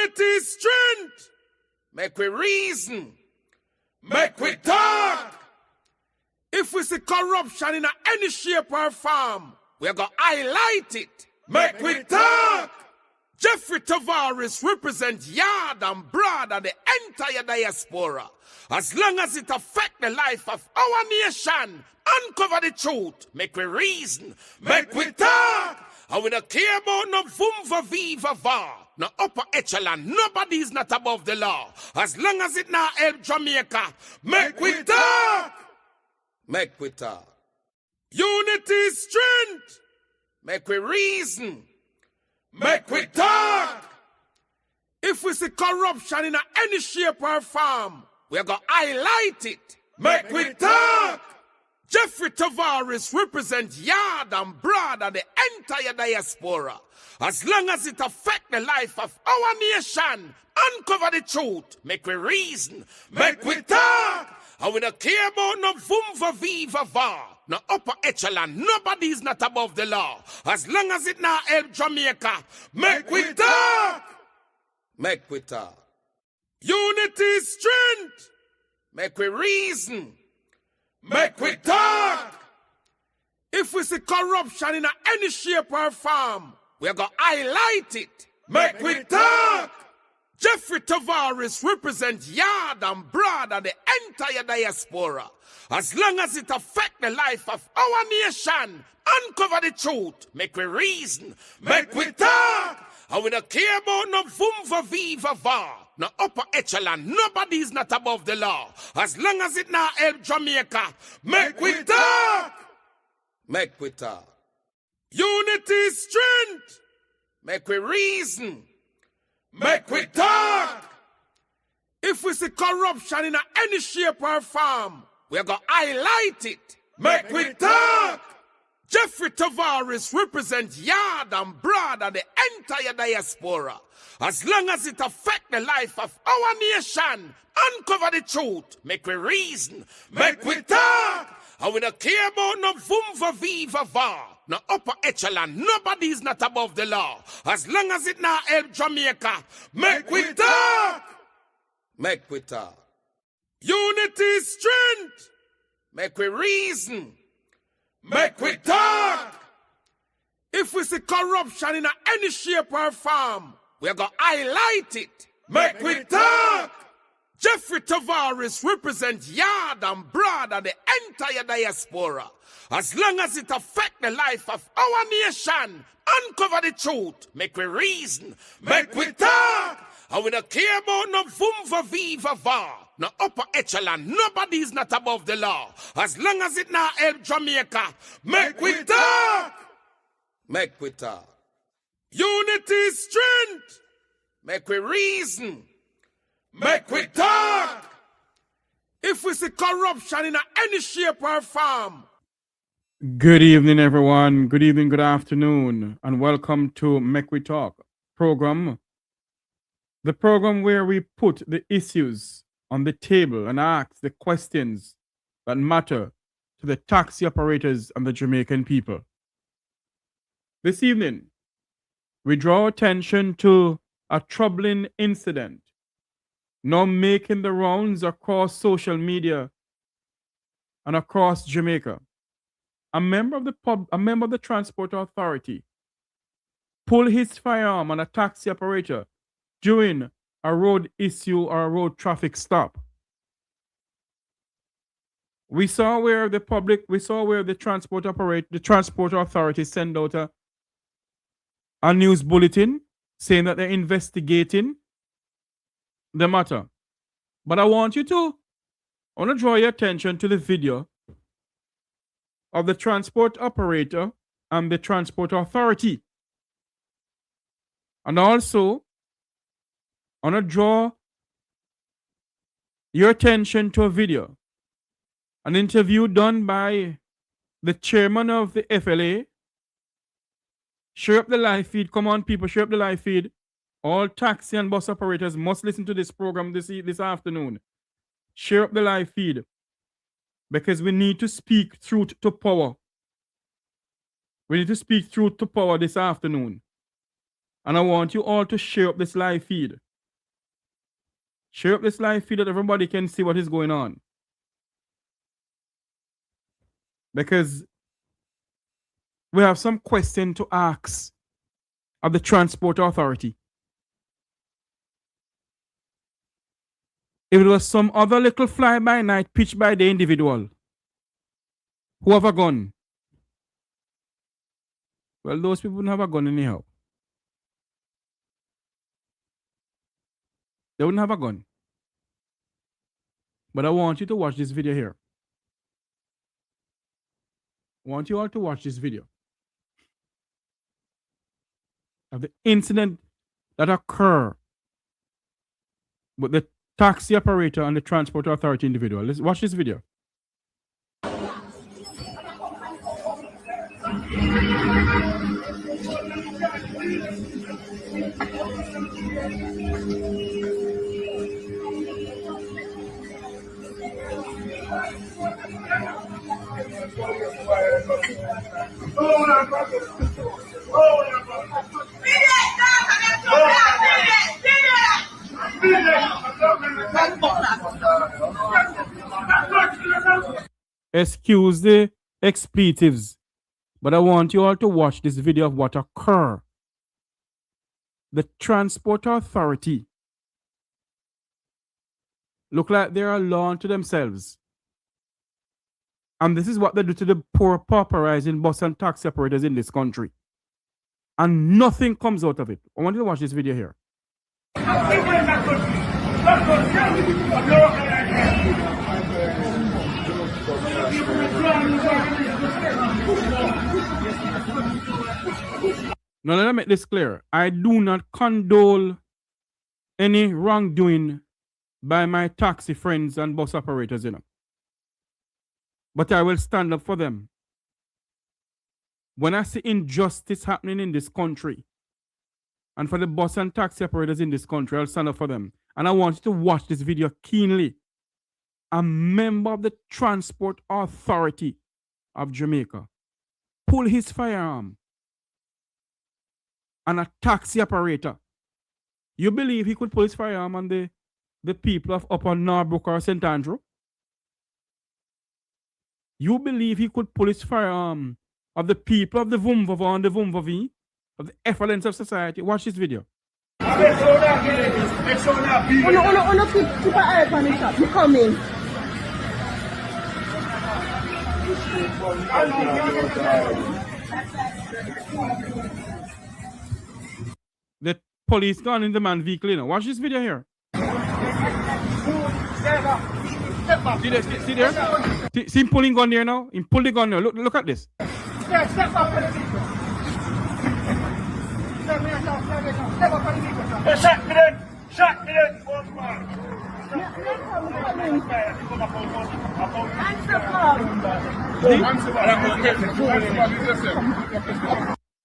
Unity is strength. Make we reason. Make we talk. If we see corruption in any shape or form, we're going to highlight it. Make we talk. Jeffrey Tavares represents yard and broad and the entire diaspora. As long as it affects the life of our nation, uncover the truth. Make we reason. Make we talk. And we don't care about no vumva viva va. No upper echelon. Nobody is not above the law. As long as it now help Jamaica. Make we talk. Make we talk. Unity is strength. Make we reason. Make we talk. If we see corruption in any shape or form, we're going to highlight it. Make we talk. Jeffrey Tavares represents yard and broad and the entire diaspora. As long as it affects the life of our nation, uncover the truth. Make we reason. Make we talk. And we don't care about no vumva viva va. No upper echelon. Nobody is not above the law. As long as it now help Jamaica. Make we talk. Make we talk. Unity is strength. Make we reason. Make we talk. If we see corruption in any shape or form, we're going to highlight it. Make we talk. Jeffrey Tavares represents yard and broad and the entire diaspora. As long as it affects the life of our nation, uncover the truth. Make we reason. Make we talk. And we don't care about no vumva viva va. No upper echelon. Nobody is not above the law. As long as it now help Jamaica. Make we talk. Make we talk. Unity is strength. Make we reason. Make we talk. If we see corruption in any shape or form, we're going to highlight it. Make we talk. Jeffrey Tavares represents yard and broad and the entire diaspora. As long as it affects the life of our nation, uncover the truth. Make we reason. Make we talk. And we don't care about no vumva viva va. No upper echelon. Nobody is not above the law. As long as it now help Jamaica. Make we talk. Make we talk. Unity is strength. Make we reason. Make we talk. If we see corruption in any shape or form, we're going to highlight it. Make we talk. Jeffrey Tavares represents yard and broad and the entire diaspora. As long as it affects the life of our nation, uncover the truth. Make we reason. Make we talk. And we don't care about no vumva viva va. No upper echelon. Nobody is not above the law. As long as it now help Jamaica. Make we talk. Make we talk. Unity is strength. Make we reason. Make we talk. If we see corruption in any shape or form. Good evening, everyone. Good evening, good afternoon, and welcome to Mek Wi Talk program. The program where we put the issues on the table and ask the questions that matter to the taxi operators and the Jamaican people. This evening, we draw attention to a troubling incident now making the rounds across social media and across Jamaica. A member of the Transport Authority pulled his firearm on a taxi operator during a road issue or a road traffic stop. We saw where the Transport Authority sent out a news bulletin saying that they're investigating the matter. But I want to draw your attention to the video of the transport operator and the Transport Authority. And also, I want to draw your attention to a video, an interview done by the chairman of the FLA. Share up the live feed. Come on, people, share up the live feed. All taxi and bus operators must listen to this program this afternoon. Share up the live feed because we need to speak truth to power. We need to speak truth to power this afternoon. And I want you all to share up this live feed Share up this live feed that everybody can see what is going on. Because we have some question to ask of the Transport Authority. If it was some other little fly-by-night, pitch-by-day individual who have a gun, well, those people wouldn't have a gun anyhow. They wouldn't have a gun. But I want you to watch this video here. I want you all to watch this video of the incident that occurred with the taxi operator and the Transport Authority individual. Let's watch this video. Excuse the expletives, but I want you all to watch this video of what occurred. The Transport Authority look like they're a law unto themselves. And this is what they do to the poor pauperizing bus and taxi operators in this country. And nothing comes out of it. I want you to watch this video here. Now let me make this clear. I do not condole any wrongdoing by my taxi friends and bus operators, But I will stand up for them. When I see injustice happening in this country, and for the bus and taxi operators in this country, I'll stand up for them. And I want you to watch this video keenly. A member of the Transport Authority of Jamaica pull his firearm on a taxi operator. You believe he could pull his firearm on the people of Upper Norbrook or St. Andrew? You believe he could pull his firearm of the people of the Vumvava and the Vumvavi, of the effluence of society? Watch this video. Keep an eye on the shop. You come in. The police gone in the man vehicle, Watch this video here. See there? See him pulling gun there now? He pulled the gun now. Look at this. Step up for the vehicle. Step up for the vehicle. Shot me then.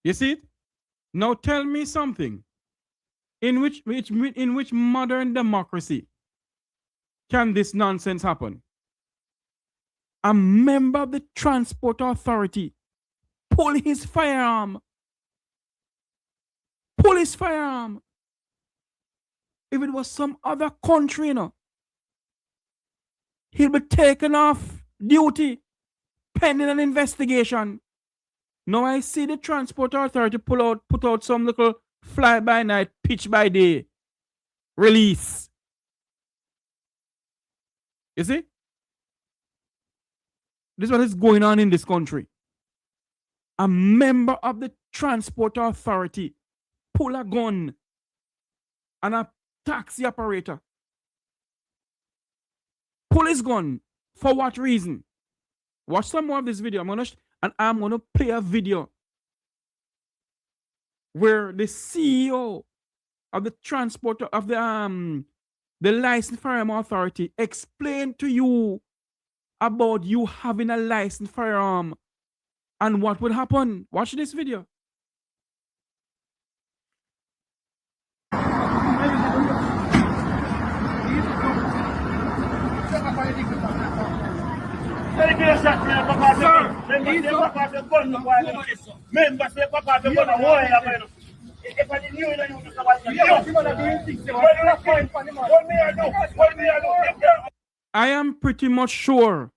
You see it? Now tell me something. In which modern democracy can this nonsense happen? A member of the Transport Authority pull his firearm. Pull his firearm. If it was some other country, he'll be taken off duty pending an investigation. Now I see the Transport Authority put out some little fly-by-night, pitch-by-day release. You see? This is what is going on in this country. A member of the Transport Authority pull a gun and a taxi operator pull his gun. For what reason? Watch some more of this video. I'm gonna play a video where the CEO of the transport of the licensed firearm authority explained to you about you having a licensed firearm and what would happen. Watch this video. I am pretty much sure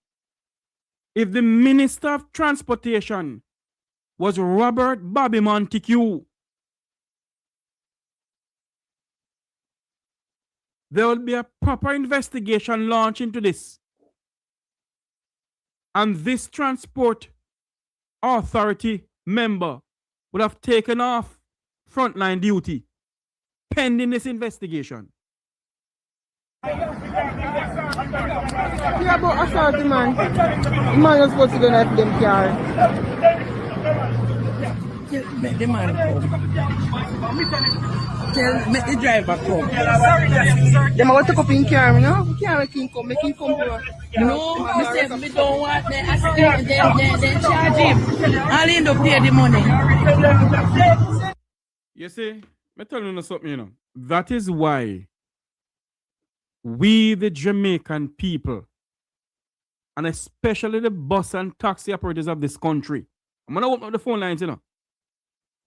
if the Minister of Transportation was Robert Bobby Montague, there will be a proper investigation launched into this. And this transport authority member would have taken off frontline duty pending this investigation. Yeah, but authority man. The man was supposed to go at them car. Make the man come. Make the driver come. Them are going to take up in car, you know? We can't make him come, make him come to us. No, I said we don't want the accident, then charge him. I'll end up pay the money. You see, I tell you something, you know. That is why we, the Jamaican people, and especially the bus and taxi operators of this country, I'm going to open up the phone lines, you know.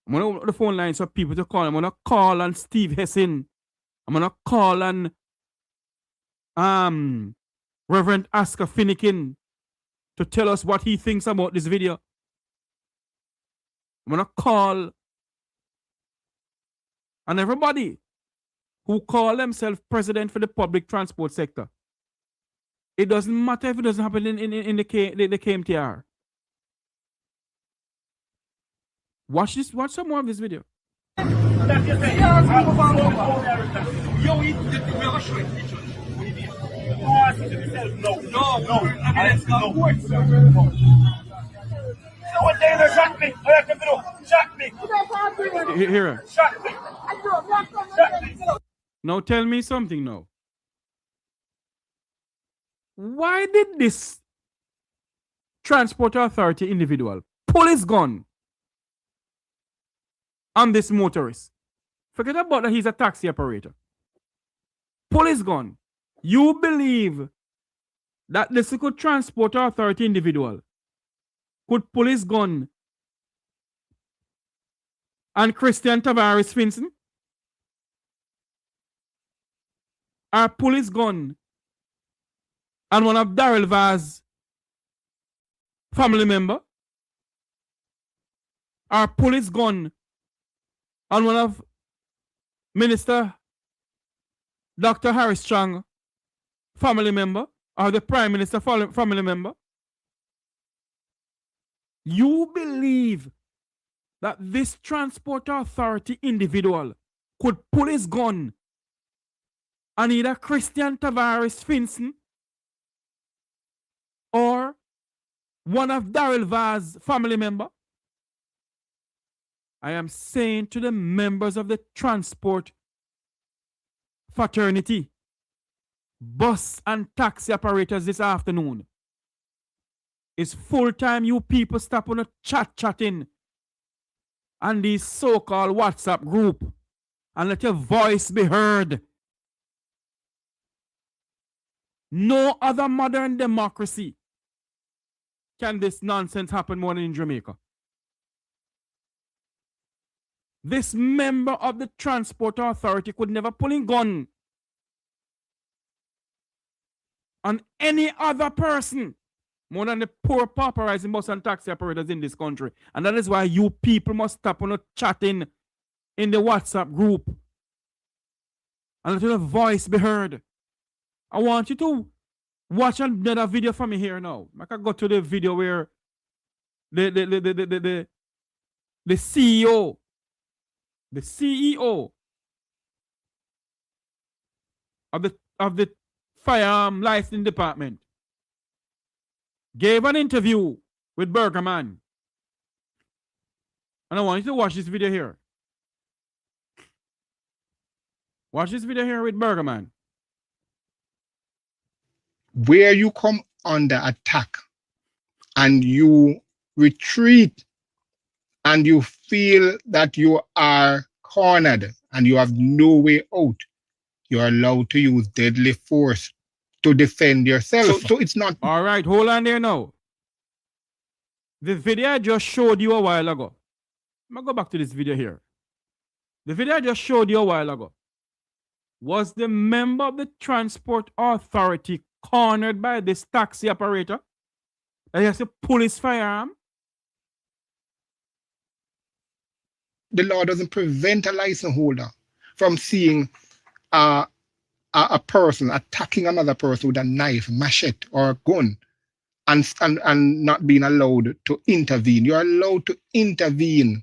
I'm going to open up the phone lines for people to call. I'm going to call on Steve Hessin. I'm going to call on Reverend Oscar Finnegan to tell us what he thinks about this video. I'm going to call on everybody who call themselves president for the public transport sector. It doesn't matter if it doesn't happen in the KMTR. Watch this. Watch some more of this video. Here. Now tell me something now. Why did this transport authority individual pull his gun on this motorist? Forget about that he's a taxi operator. Pull his gun. You believe that this good transport authority individual could pull his gun on Christian Tavares Finson? Or pull his gun on one of Daryl Vaz's family member? Or pull his gun on one of Minister Dr. Harris Chang family member? Or the Prime Minister family member? You believe that this transport authority individual could pull his gun on either Christian Tavares Finson or one of Daryl Vaz's family member? I am saying to the members of the transport fraternity, bus and taxi operators this afternoon, it's full time you people stop on a chatting on these so-called WhatsApp group and let your voice be heard. No other modern democracy can this nonsense happen more than in Jamaica. This member of the transport authority could never pull a gun on any other person more than the poor pauperizing bus and taxi operators in this country. And that is why you people must stop on chatting in the WhatsApp group and let your voice be heard. I want you to watch another video from me here now. I can go to the video where the CEO of the firearm licensing department gave an interview with Burgerman. And I want you to watch this video here. Watch this video here with Burgerman. Where you come under attack and you retreat and you feel that you are cornered and you have no way out, you are allowed to use deadly force to defend yourself. So it's not... All right, hold on there now. The video I just showed you a while ago. I'm going to go back to this video here. The video I just showed you a while ago. Was the member of the transport authority cornered by this taxi operator that he has to pull his firearm? The law doesn't prevent a license holder from seeing a person attacking another person with a knife, machete, or a gun and not being allowed to intervene. You're allowed to intervene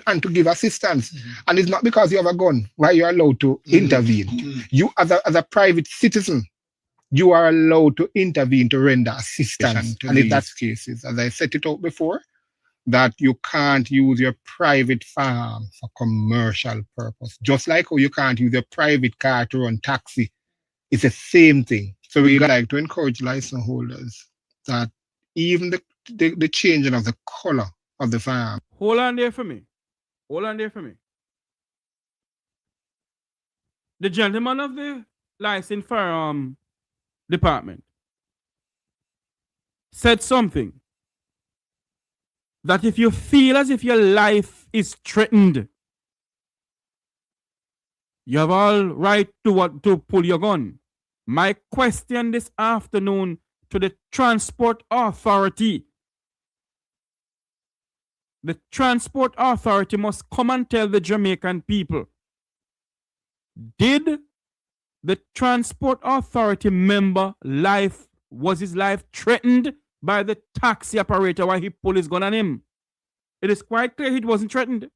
and to give assistance. And it's not because you have a gun why you're allowed to intervene. You, as a private citizen, you are allowed to intervene to render assistance. And in that cases, as I set it out before, that you can't use your private firearm for commercial purpose. Just like how you can't use your private car to run taxi. It's the same thing. So we like to encourage license holders that even the changing of the color of the firearm. Hold on there for me. Hold on there for me. The gentleman of the licensed firearm department said something that if you feel as if your life is threatened, you have all right to pull your gun. My question this afternoon to the transport authority. The transport authority must come and tell the Jamaican people, did the transport authority member was his life threatened by the taxi operator while he pulled his gun on him? It is quite clear he wasn't threatened.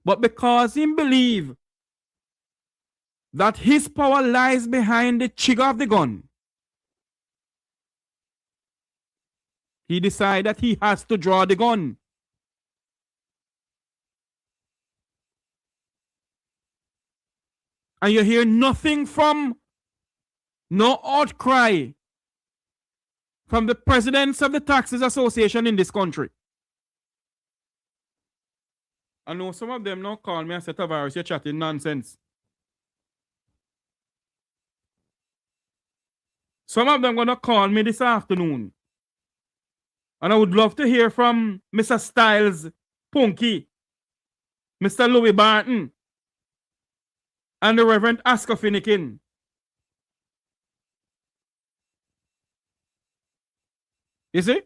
But because he believed that his power lies behind the trigger of the gun, he decided that he has to draw the gun. And you hear nothing from, no outcry from the presidents of the Taxis Association in this country. I know some of them now call me and say, Tavares, you're chatting nonsense. Some of them gonna call me this afternoon. And I would love to hear from Mr. Styles Punky, Mr. Louis Barton, and the Reverend Asker Finnekin. You see?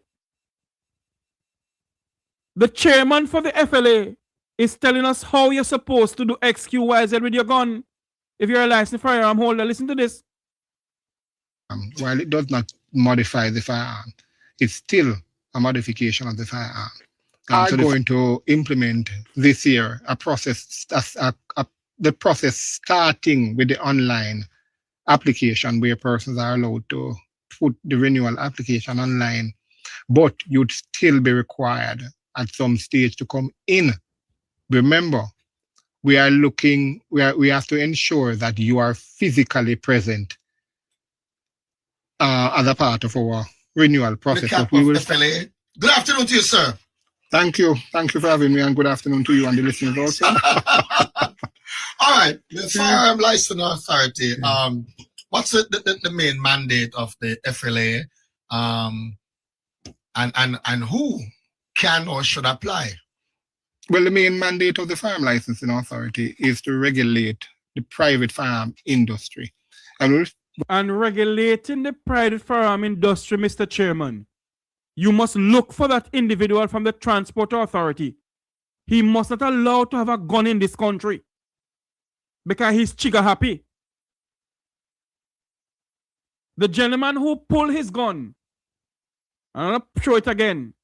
The chairman for the FLA is telling us how you're supposed to do XQYZ with your gun. If you're a licensed firearm holder, listen to this. While it does not modify the firearm, it's still a modification of the firearm. So going to implement this year a process, the process starting with the online application where persons are allowed to put the renewal application online, but you'd still be required at some stage to come in. Remember, we have to ensure that you are physically present as a part of our renewal process. FLA. Good afternoon to you, sir. Thank you. Thank you for having me, and good afternoon to you and the listeners also. All right. The Firearm License Authority, what's the main mandate of the FLA, and who can or should apply? Well, the main mandate of the Firearm Licensing Authority is to regulate the private firearm industry. And regulating the private firearm industry, Mr. Chairman, you must look for that individual from the Transport Authority. He must not allow to have a gun in this country because he's trigger happy. The gentleman who pulled his gun, I'm going to show it again.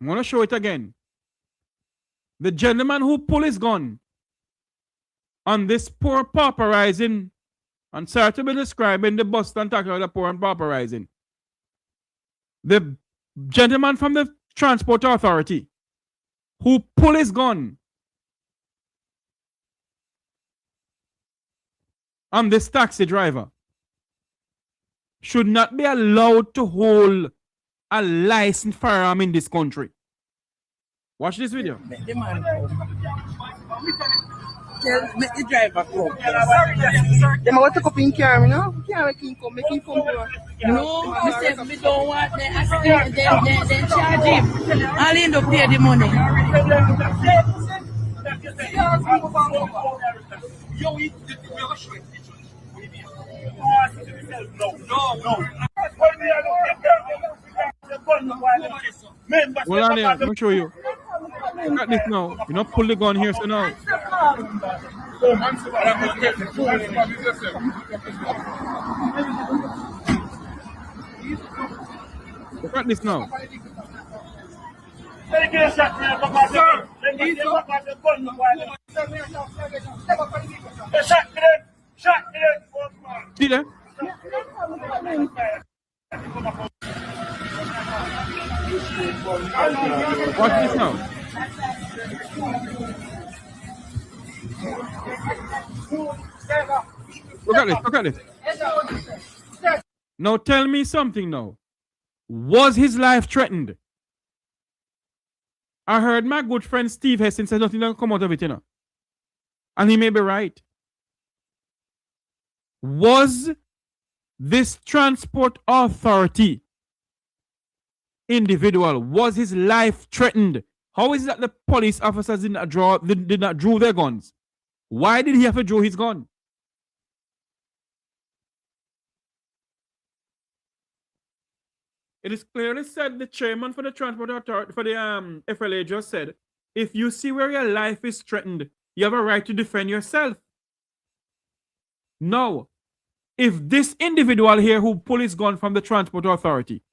I'm going to show it again. The gentleman who pulled his gun on this poor pauperizing, and sorry to be describing the bus and talking about the poor and pauperizing. The gentleman from the Transport Authority who pulled his gun on this taxi driver should not be allowed to hold a licensed firearm in this country. Watch this video. Make the driver come. Them want to come in car, you know? Can't make him come, make him come bro. No, I said me don't want the accident, then charge him. I'll end up pay the money. Hold on there. Let me show you. Look at this now. You not pull the gun here, so now. Look at this now. See that? Watch this now. Look at this, look at this. Now tell me something now. Was his life threatened? I heard my good friend Steve Hessin said nothing will come out of it, you know. And he may be right. Was this transport authority individual, was his life threatened? How is it that the police officers did not draw their guns? Why did he have to draw his gun? It is clearly said, the chairman for the transport authority, for the FLA just said, if you see where your life is threatened, you have a right to defend yourself. Now, if this individual here who pulled his gun from the transport authority,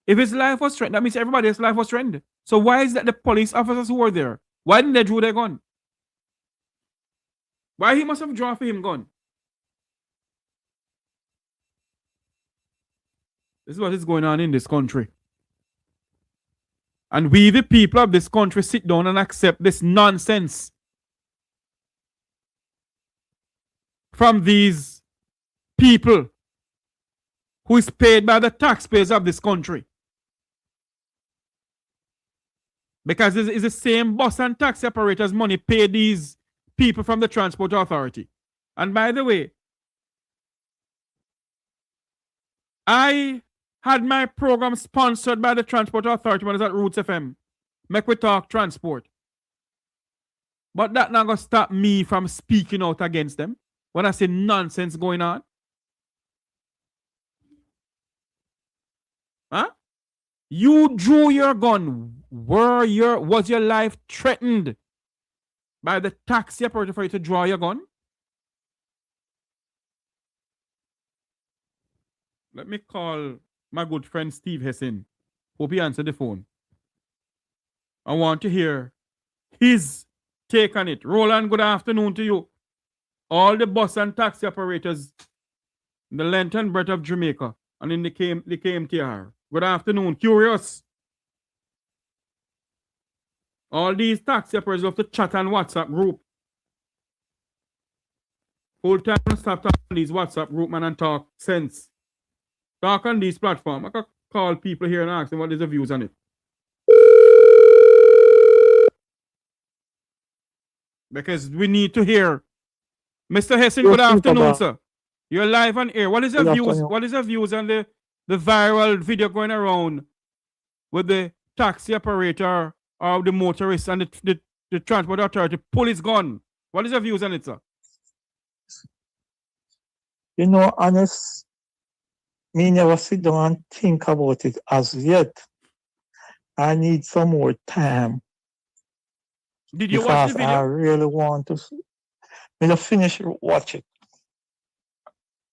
if his life was threatened, that means everybody else's life was threatened. So why is that the police officers who were there, why didn't they draw their gun? Why he must have drawn for him gun? This is what is going on in this country. And we, the people of this country, sit down and accept this nonsense from these people who is paid by the taxpayers of this country. Because it's the same bus and taxi operators' money pay these people from the transport authority. And by the way, I had my program sponsored by the transport authority when I was at Roots FM. Mek Wi Talk Transport. But that not going to stop me from speaking out against them when I see nonsense going on. Huh? You drew your gun. Was your life threatened by the taxi operator for you to draw your gun? Let me call my good friend Steve Hessin. Hope he answered the phone. I want to hear his take on it. Roland, good afternoon to you. All the bus and taxi operators in the length and breadth of Jamaica and in the KMTR. Good afternoon. Curious. All these taxi operators have to chat on WhatsApp group. Whole time stop talking on these WhatsApp group, man, and talk sense. Talk on these platforms. I can call people here and ask them what is the views on it. Because we need to hear. Mr. Hessin, good afternoon, sir. You're live on air. What is your views? What is your views on the viral video going around with the taxi operator or the motorist and the transport authority pull his gun? What is your views on it, sir? You know, honest, me never sit down and think about it as yet. I need some more time. Did you watch the video? I really want to. Me not finish watch it.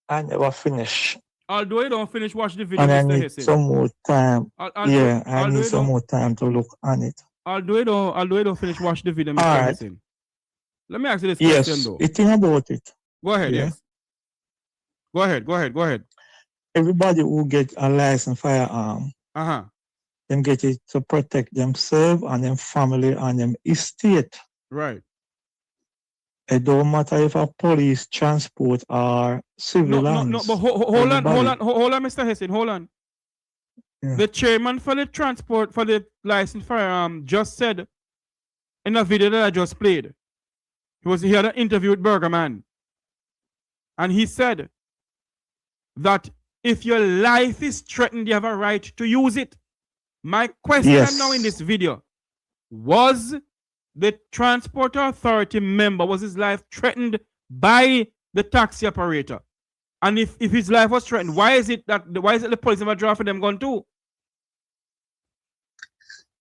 I never finish. Although you don't finish watch the video, And I Mr. need Hessin. some more time. I need some more time to look on it. Although you don't finish watch the video, Mr. Right. Hessin. Let me ask you this question though. The thing about it. Go ahead, Yeah. yes. Go ahead. Everybody who get a licensed firearm, them get it to protect themselves and them family and them estate. Right. It don't matter if a police, transport, or civilians. No, but hold on, Mr. Hessin, hold on. Yeah. The chairman for the transport, for the licensed firearm just said in a video that I just played He had an interview with Burgerman. And he said that if your life is threatened, you have a right to use it. My question now in this video, was the Transport Authority member, was his life threatened by the taxi operator? And if his life was threatened, why is it the police never draw for them gun too?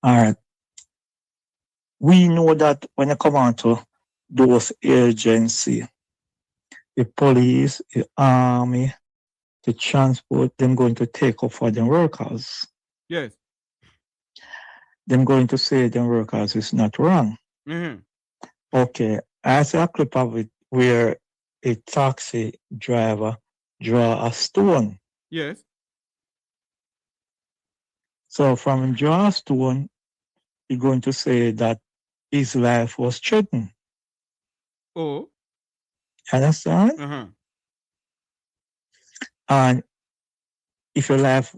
All right. We know that when you come on to those agencies, the police, the army, the transport, them going to take up for them workers. Yes. Them going to say them workers is not wrong. Mm-hmm. Okay, I see a clip of it where a taxi driver draw a stone. Yes. So from him draw a stone, he's going to say that his life was threatened. Oh. Understand? Uh-huh. And if your life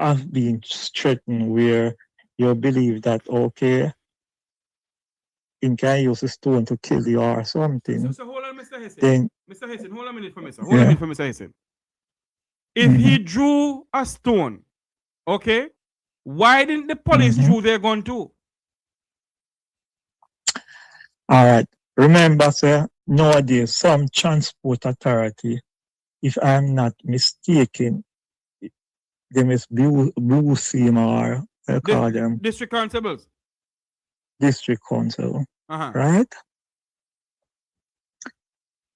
has been threatened where you believe that, okay, he can use a stone to kill you or something. So hold on, Mr. Hessen. Then, Mr. Hessen, hold on a minute for me, sir. Hold on a minute for Mr. Hessen. If he drew a stone, okay, why didn't the police drew their gun too? All right. Remember, sir, nowadays, some transport authority, if I'm not mistaken, they must blue seam or I call them district constables. District council, right?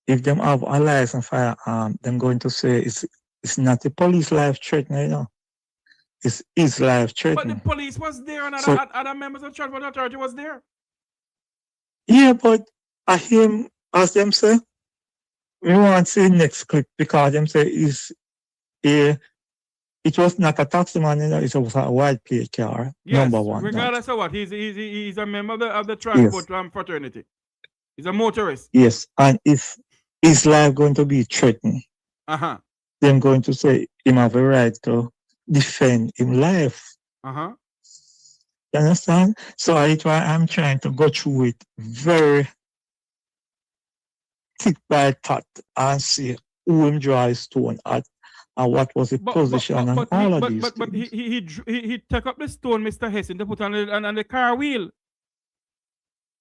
If them have a license firearm, them going to say it's not the police life threatening, you know. It's his life threatening. But the police was there and other members of the transport authority was there. Yeah, but I him as them say, we want to see next clip because them say it was not a taxi man, you know, it was a white plate car. Yes, number one. Regardless of what, he's a member of the transport fraternity. He's a motorist. Yes, and if his life going to be threatened, then going to say him have a right to defend his life. You understand? So that's why I'm trying to go through it very tick by tick and see who him draw his stone at and what was the position and all of these things. But he took up the stone, Mr. Hessen, to put on the car wheel.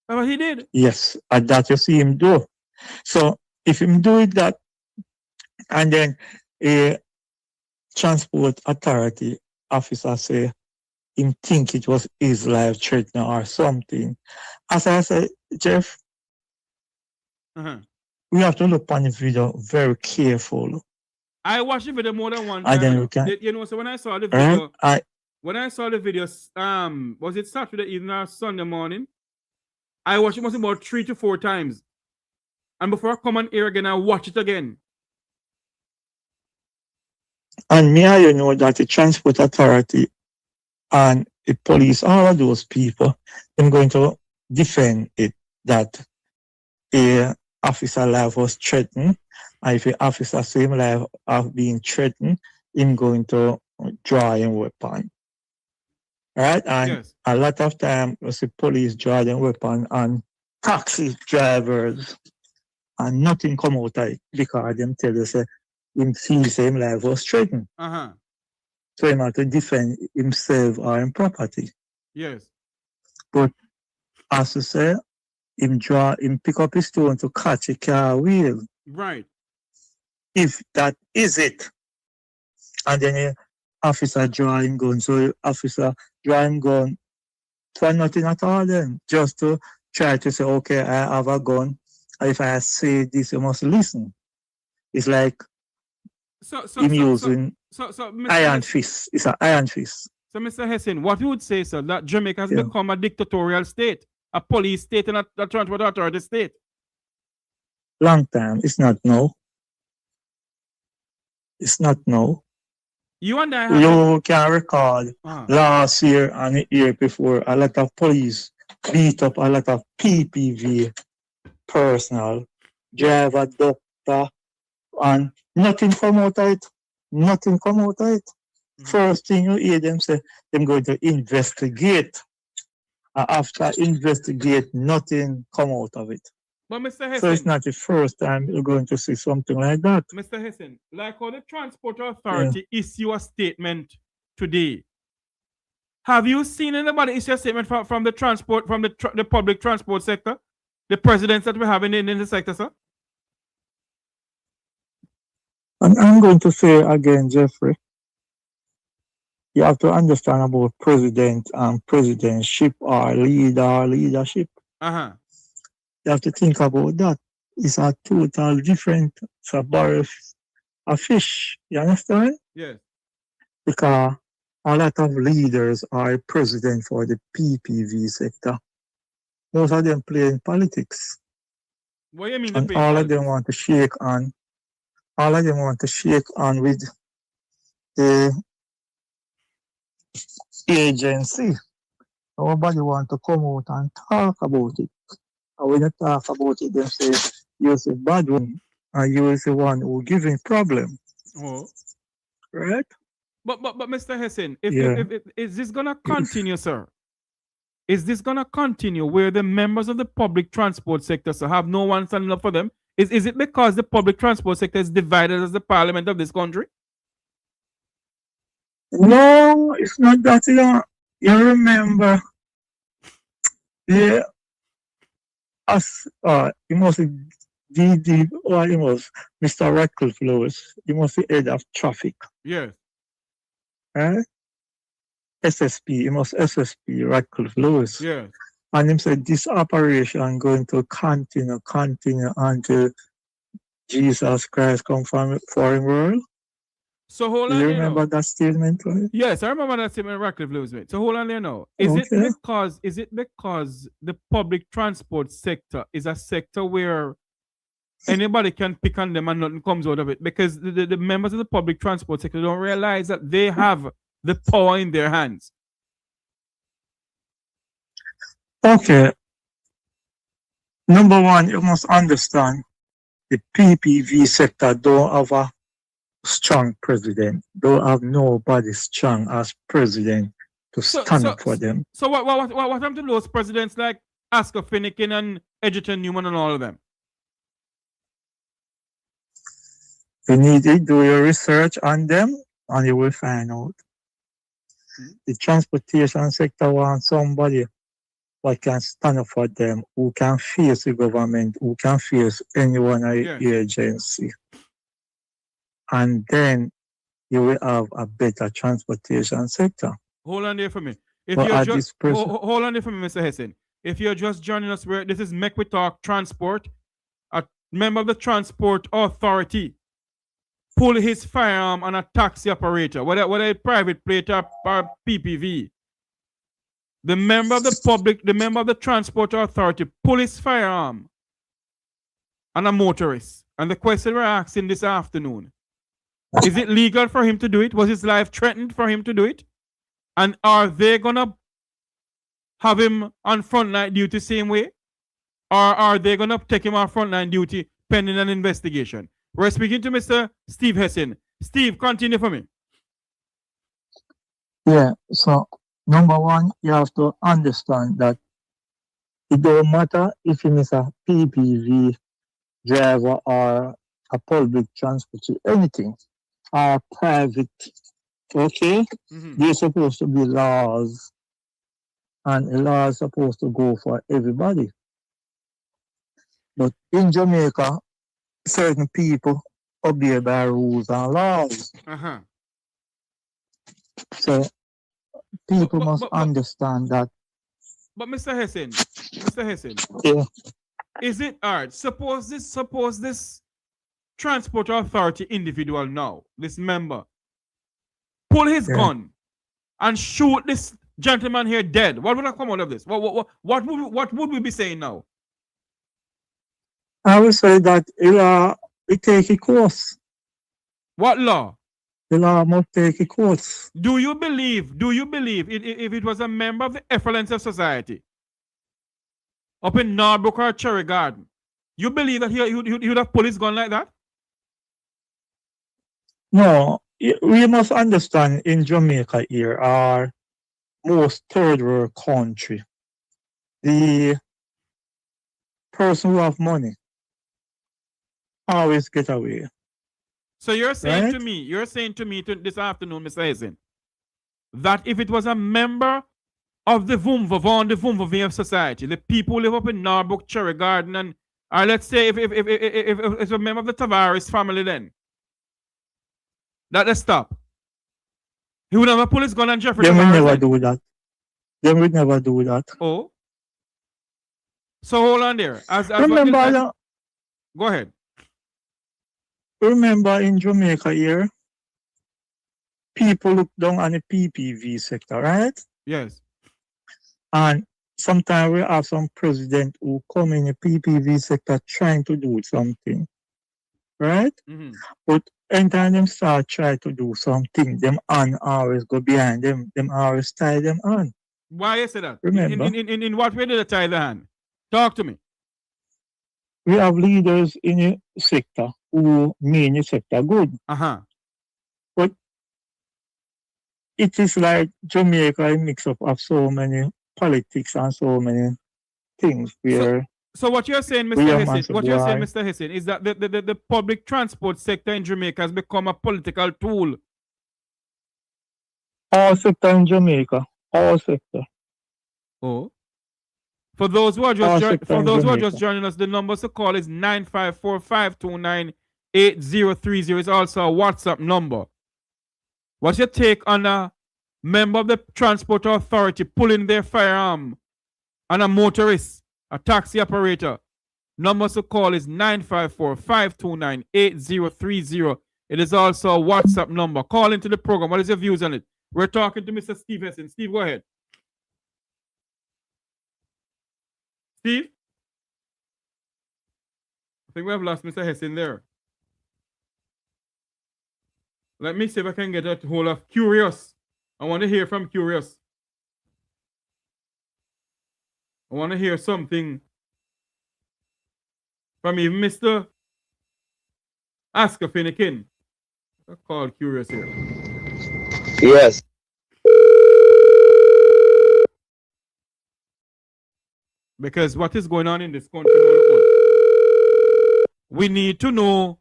That's what he did. Yes, and that you see him do. So if him do it that, and then a transport authority officer say him think it was his life threatening or something. As I said, Jeff, we have to look on the video very careful. I watched the video more than one time. You know, so when I saw the video, was it Saturday evening or Sunday morning? I watched it must about 3 to 4 times. And before I come on here again, I watch it again. And me, you know that the transport authority and the police, all of those people, I'm going to defend it that a officer life was threatened. And if the officer same life have been threatened, I'm going to draw a weapon. Right? And a lot of time the police draw their weapon on taxi drivers and nothing come out of it because them tell you say him feel same life was threatened. So he have to defend himself or his property. Yes. But as you say, him pick up his stone to catch a car wheel. Right. If that is it. And then the officer draw him gun. So the officer draw him gun for nothing at all then. Just to try to say, okay, I have a gun. If I say this, you must listen. It's like him using iron fist. It's an iron fist. So, Mr. Hessen, what you would say, sir, that Jamaica has become a dictatorial state, a police state and a transport authority state? Long time. It's not now. It's not now. You and I you can recall last year and the year before, a lot of police beat up a lot of PPV personnel, driver, doctor, and nothing come out of it. Nothing come out of it. First thing you hear them say, they're going to investigate. After investigate, nothing come out of it. But Mr. So it's Hessen, not the first time you're going to see something like that. Mr. Hessen, like how the Transport Yeah. Authority issue a statement today. Have you seen anybody issue a statement from the transport, from the public transport sector? The presidents that we have in the sector, sir? And I'm going to say again, Jeffrey, you have to understand about president and presidentship or leadership. Uh-huh. You have to think about that. It's a total different. It's a barrel of fish. You understand? Yes. Because a lot of leaders are president for the PPV sector. Most of them play in politics. What do you mean? And all of them want to shake on. All of them want to shake on with the agency. Nobody want to come out and talk about it. And when you talk about it, they say you're the bad one and you're the one who giving problem. Oh. Right? But Mr. Hessen, Yeah. is this gonna continue, sir? Is this gonna continue where the members of the public transport sector so have no one standing up for them? Is it because the public transport sector is divided as the parliament of this country? No, it's not that. You remember, yeah, he must be DD, or he was Mr. Radcliffe Lewis. He must be head of traffic. Yes. SSP, he must SSP Radcliffe Lewis. Yes. And him said this operation going to continue until Jesus Christ come from foreign world. So hold on. Do you remember that statement, right? Yes, I remember that statement Radcliffe Lewis made. So hold on there now. Is it because the public transport sector is a sector where anybody can pick on them and nothing comes out of it? Because the members of the public transport sector don't realize that they have the power in their hands. Okay. Number one, you must understand the PPV sector don't have a strong president. Don't have nobody strong as president to stand up for them. So what happened to those presidents like Oscar Finnegan and Edgerton Newman and all of them? You need to do your research on them and you will find out. The transportation sector wants somebody who can stand up for them, who can face the government, who can face anyone at the agency. And then you will have a better transportation sector. Hold on there for me. Hold on there for me, Mr. Hessen. If you're just joining us, this is Mek Wi Talk Transport, a member of the Transport Authority. Pull his firearm on a taxi operator, whether a private plate or PPV. The member of the Transport Authority pull his firearm on a motorist. And the question we're asking this afternoon, is it legal for him to do it? Was his life threatened for him to do it? And are they gonna have him on frontline duty same way? Or are they gonna take him on frontline duty pending an investigation? We're speaking to Mr. Steve Hessen. Steve, continue for me. Yeah, so number one, you have to understand that it don't matter if he is a PPV driver or a public transport, anything, or private, okay? There's supposed to be laws, and the laws are supposed to go for everybody. But in Jamaica, certain people obey by rules and laws. So people must understand that. But Mr. Hessen, yeah. Is it hard? Suppose this transport authority individual now, this member, pull his gun and shoot this gentleman here dead. What would have come out of this? What would we be saying now? I would say that it take a course. What law? The law must take a course. Do you believe if it was a member of the effluence of society up in Norbrook or Cherry Garden, you believe that he would have pulled his gun like that? No, we must understand in Jamaica here, our most third world country, the person who have money always get away. So you're saying Right? to me, this afternoon, Mr. Hazen, that if it was a member of the Vumva society, the people who live up in Norbrook, Cherry Garden, and let's say if it's a member of the Tavares family, then that they stop. He would never pull his gun on Jeffrey Them will Tavares. never then. do that. Them will never do that. Oh. So hold on there. Remember, Go ahead. remember in Jamaica here, people look down on the PPV sector, right? Yes. And sometimes we have some president who come in the PPV sector trying to do something, right? Mm-hmm. But anytime them start trying to do something, them on always go behind them. Them always tie them on. Why you say that? Remember? In what way did they tie the hand? Talk to me. We have leaders in the sector who mean the sector good. Uh-huh. But it is like Jamaica a mix up of so many politics and so many things where So what you're saying, we Mr. are Hessin, massive what you're saying, boy. Mr. Hessin, is that the public transport sector in Jamaica has become a political tool. All sector in Jamaica, all sector. Oh. For those who are All just sector in Jamaica. joining us, the number to call is 954-529-8030. It's also a WhatsApp number. What's your take on a member of the transport authority pulling their firearm on a motorist, a taxi operator? Number to call is 954-529-8030. It is also a WhatsApp number. Call into the program. What is your views on it? We're talking to Mr. Steve Hessin. Steve, go ahead. Steve? I think we have lost Mr. Hessin there. Let me see if I can get a hold of Curious. I want to hear from Curious. I want to hear something from even Mr. Asker Finnekin. I call Curious here. Yes. Because what is going on in this country, we need to know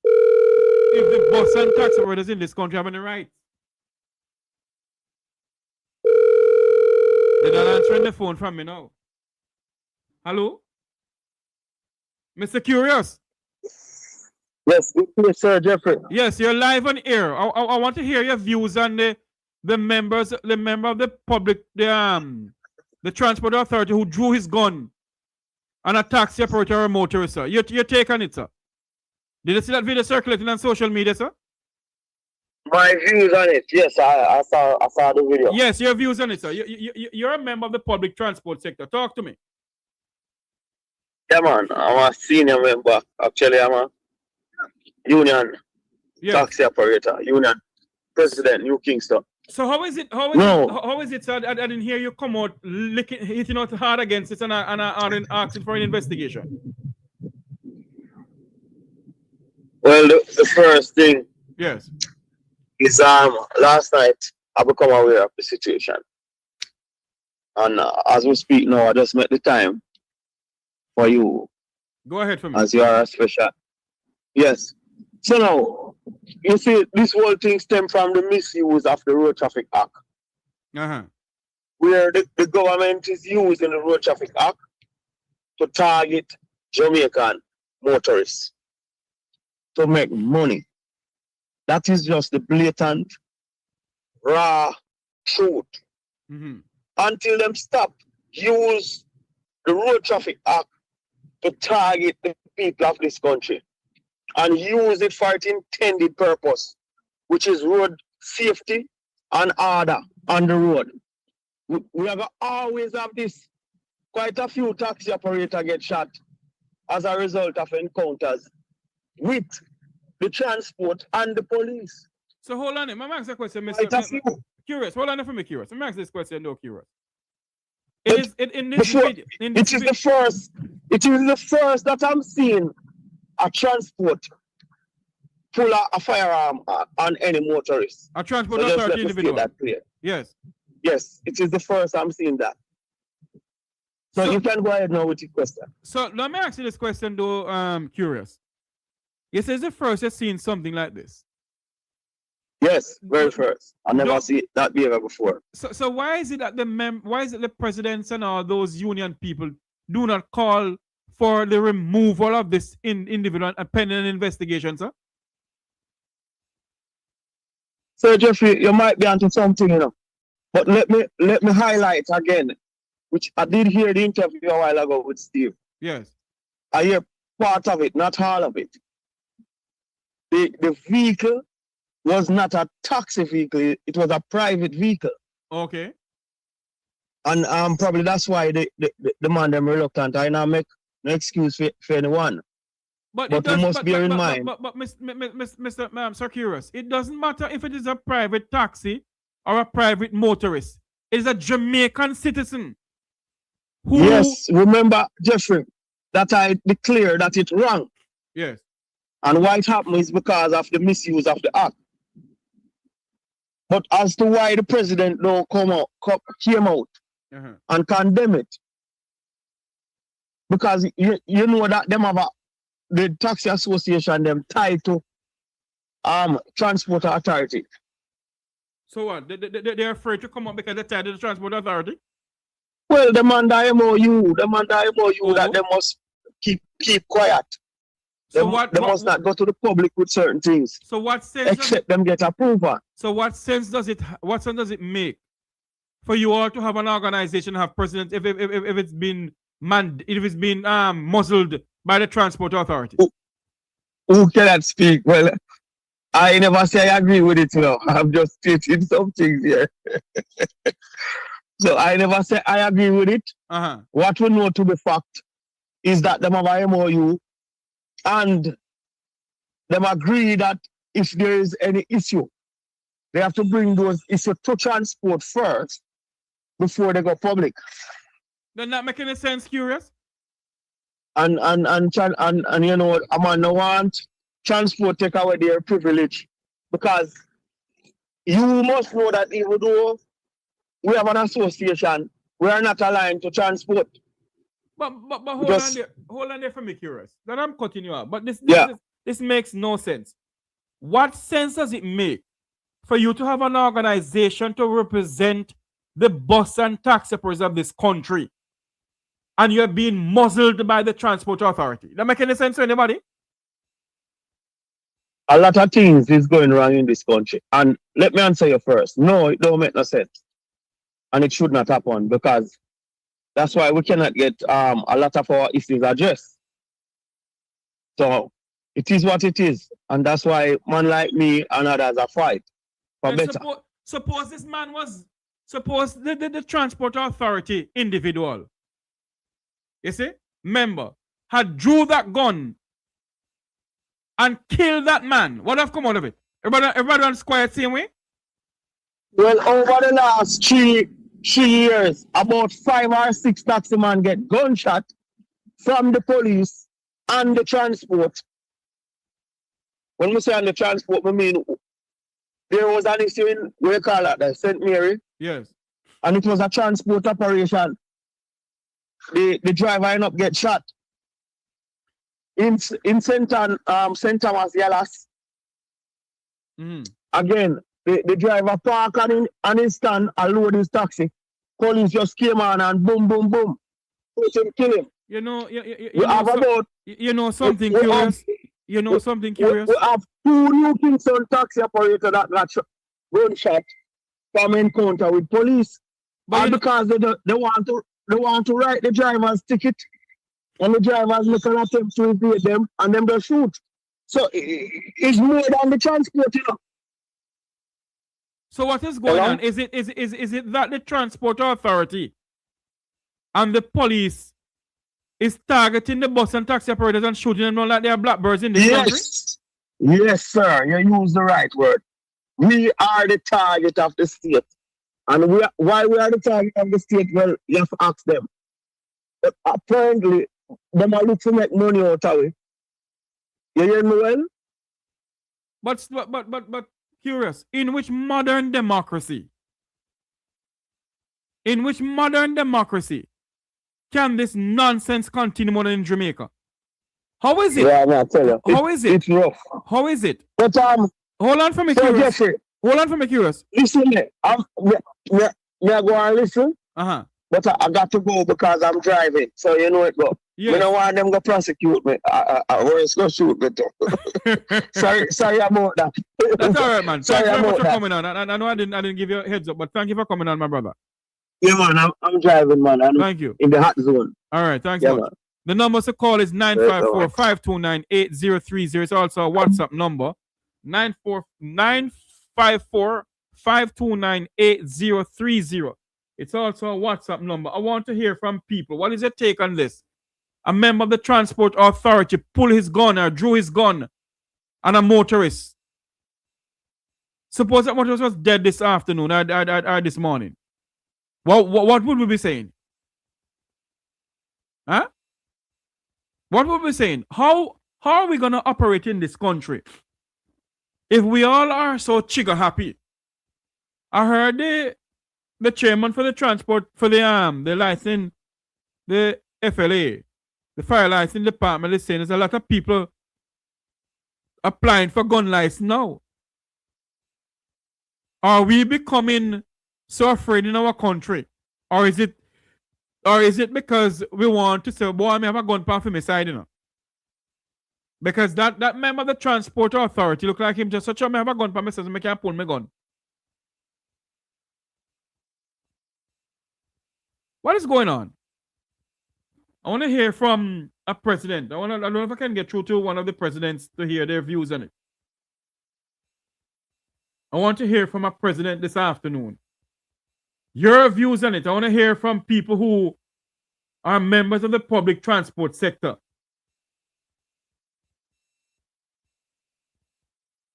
if the bus and taxi operators in this country have any rights. They're not answering the phone from me now. Hello? Mr. Curious? Yes, Sir Jeffrey. Yes, you're live on air. I want to hear your views on the member of the public, the transport authority who drew his gun on a taxi operator or a motorist, sir. Your take on it, sir. Did you see that video circulating on social media, sir? My views on it. Yes, I saw the video. Yes, your views on it, sir. You're a member of the public transport sector. Talk to me. Yeah, man. I'm a senior member. Actually, I'm a union taxi operator, union president, New Kingston. So how is it, sir? I didn't hear you come out hitting out hard against it and asking for an investigation. Well, the first thing yes is last night I become aware of the situation. And as we speak now, I just met the time for you. Go ahead for me. As you are a special. Yes. So now, you see, this whole thing stems from the misuse of the Road Traffic Act. Where the government is using the Road Traffic Act to target Jamaican motorists to make money. That is just the blatant, raw truth. Until them stop use the Road Traffic Act to target the people of this country and use it for its intended purpose, which is road safety and order on the road. We have always have this. Quite a few taxi operators get shot as a result of encounters with the transport and the police. So hold on, let me ask a question, Mr. Curious. Hold on for me, Curious. Let me ask this question, no, Curious. It is the first that I'm seeing a transport pull a firearm on any motorist. A transport authority individual. That clear. Yes. Yes, it is the first I'm seeing that. So you can go ahead now with your question. So let me ask you this question though, curious. Yes, it's the first you've seen something like this. Yes, very first. I never see that behavior before. So why is it that why is it the presidents and all those union people do not call for the removal of this individual and pending an investigation, sir? So Jeffrey, you might be onto something, you know. But let me highlight again, which I did hear the interview a while ago with Steve. Yes. I hear part of it, not all of it. The vehicle was not a taxi vehicle, it was a private vehicle. Okay. And probably that's why the man them reluctant. I now make no excuse for anyone. But we must bear in mind. But Mr. Sir Curious, it doesn't matter if it is a private taxi or a private motorist. It is a Jamaican citizen. Yes, remember, Jeffrey, that I declare that it's wrong. Yes. And why it happened is because of the misuse of the act. But as to why the president don't came out and condemn it, because you know that them have the taxi association them tied to transport authority. So what? They're afraid to come up because they're tied to the transport authority? Well, them under MOU, that they must keep quiet. So they must not go to the public with certain things. So what sense? Except them get approval. So what sense does it make for you all to have an organization have president if it's been muzzled by the transport authority? Who cannot speak? Well, I never say I agree with it, you know. I'm just stating some things here. So I never say I agree with it. What we know to be fact is that them have a MOU and them agree that if there is any issue, they have to bring those issues to transport first before they go public. Does that make any sense, Curious? And you know, a man no want transport take away their privilege, because you must know that even though we have an association, we are not aligned to transport. But hold on there for me, Curious. That I'm cutting you out. But this makes no sense. What sense does it make for you to have an organization to represent the bus and taxi operators of this country, and you're being muzzled by the transport authority? That make any sense to anybody? A lot of things is going wrong in this country. And let me answer you first. No, it don't make no sense. And it should not happen, because that's why we cannot get a lot of our issues addressed. So it is what it is. And that's why man like me and others are fight for and better. Suppose this man was, suppose the transport authority individual, you see, member, had drew that gun and killed that man. What have come out of it? Everybody on quiet same way? Well, over the last three years, about 5 or 6 taxi men get gunshot from the police and the transport. When we say on the transport, we mean there was an issue in, we call that St. Mary. Yes. And it was a transport operation. The driver ended up get shot. In St. Thomas, Yalas. Again, the driver parked on his stand and load his taxi. Police just came on and boom, boom, boom. Push him, kill him. You know something curious? You know something curious? We have 2 New Kingston taxi operators that got gunshot from encounter with police. But because they want to write the driver's ticket, and the drivers make an attempt to evade them, and them just shoot. So it's more than the transport, you know. So what is going on? Is it that the transport authority and the police is targeting the bus and taxi operators and shooting them like they are blackbirds in this country? Yes, sir. You use the right word. We are the target of the state. And why we are the target of the state? Well, you have to ask them. But apparently, them are looking to make money out of it. You hear me well? But curious, in which modern democracy can this nonsense continue on in Jamaica? How is it? Yeah, I tell you. How is it? It's rough. How is it? But hold on for me so curious. Jeffrey, hold on for me curious. Listen, me I go and listen. Uh-huh. But I got to go because I'm driving. So you know it go. Yes. You don't want them to prosecute me. Or it's going to shoot me too. sorry about that. That's all right, man. Sorry Thanks very much about for that. coming on. I know I didn't give you a heads up, but thank you for coming on, my brother. Yeah, man. I'm driving, man. I'm Thank you. in the hot zone. All right. Thanks Yeah, much. man. The number to call is 954-529-8030. It's also a WhatsApp number. 954-529-8030. It's also a WhatsApp number. I want to hear from people. What is your take on this? A member of the Transport Authority pulled his gun or drew his gun on a motorist. Suppose that motorist was dead this afternoon or this morning. What would we be saying? Huh? What would we be saying? How are we going to operate in this country if we all are so trigger happy? I heard the chairman for the transport for the license, the FLA, the fire license department is saying there's a lot of people applying for gun license now. Are we becoming so afraid in our country? Or is it because we want to say, boy, I have a gun for my side, you know? Because that member of the Transport Authority look like him just such a me have a gun for me, says I can't pull my gun. What is going on? I want to hear from a president. I don't know if I can get through to one of the presidents to hear their views on it. I want to hear from a president this afternoon. Your views on it. I want to hear from people who are members of the public transport sector.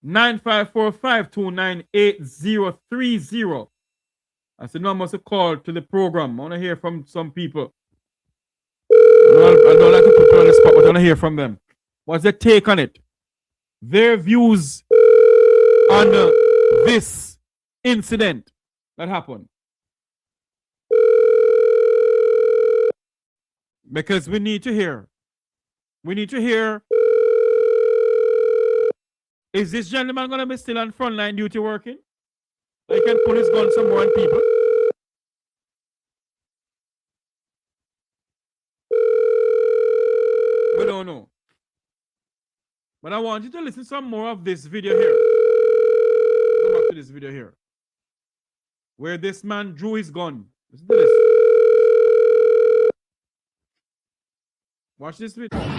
954-529-8030. That's the number to call to the program. I want to hear from some people. I don't like to put people on the spot, but I want to hear from them. What's their take on it? Their views on this incident that happened. Because we need to hear. We need to hear. Is this gentleman going to be still on frontline duty working? He can pull his gun somewhere on people. We don't know. But I want you to listen to some more of this video here. Go back to this video here. Where this man drew his gun. Listen to this. Watch this video. Keep an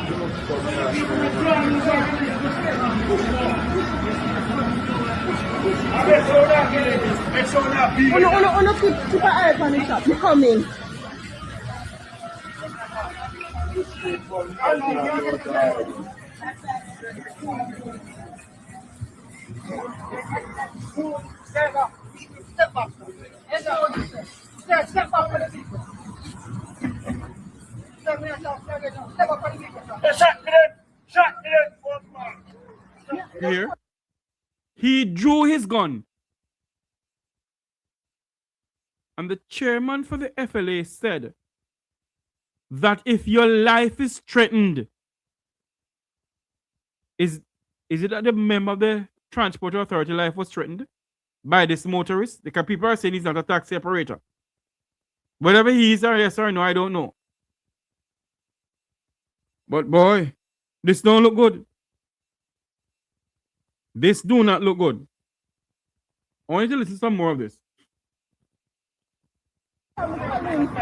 eye on the shop. You coming? Step up. Step up. Step up for the people. Step up for the people. Shot me then. Here. He drew his gun. And the chairman for the FLA said that if your life is threatened, is it that the member of the Transport Authority life was threatened by this motorist? Because people are saying he's not a taxi operator. Whether he is or yes or no, I don't know. But boy, this don't look good. This do not look good. I want you to listen to some more of this. I'm going to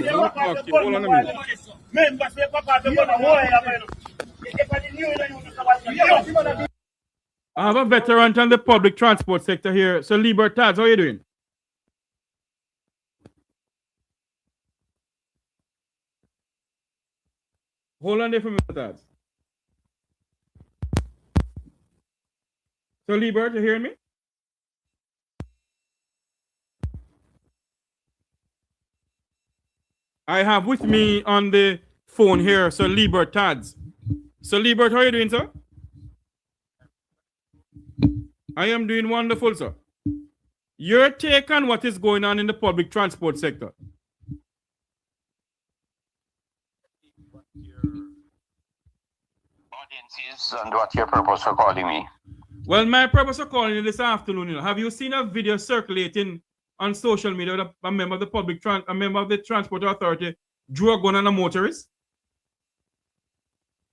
talk to you. Hold on a minute. I have a veteran on the public transport sector here. So, Libertad, how are you doing? Hold on there for me, Libertad. So, Libert, you hearing me? I have with me on the phone here Sir Liebert Tads. Sir Liebert, how are you doing, sir? I am doing wonderful, sir. Your take on what is going on in the public transport sector? Audiences and what's your purpose for calling me? Well, my purpose for calling you this afternoon, have you seen a video circulating on social media that a member of the Transport Authority drew a gun on a motorist?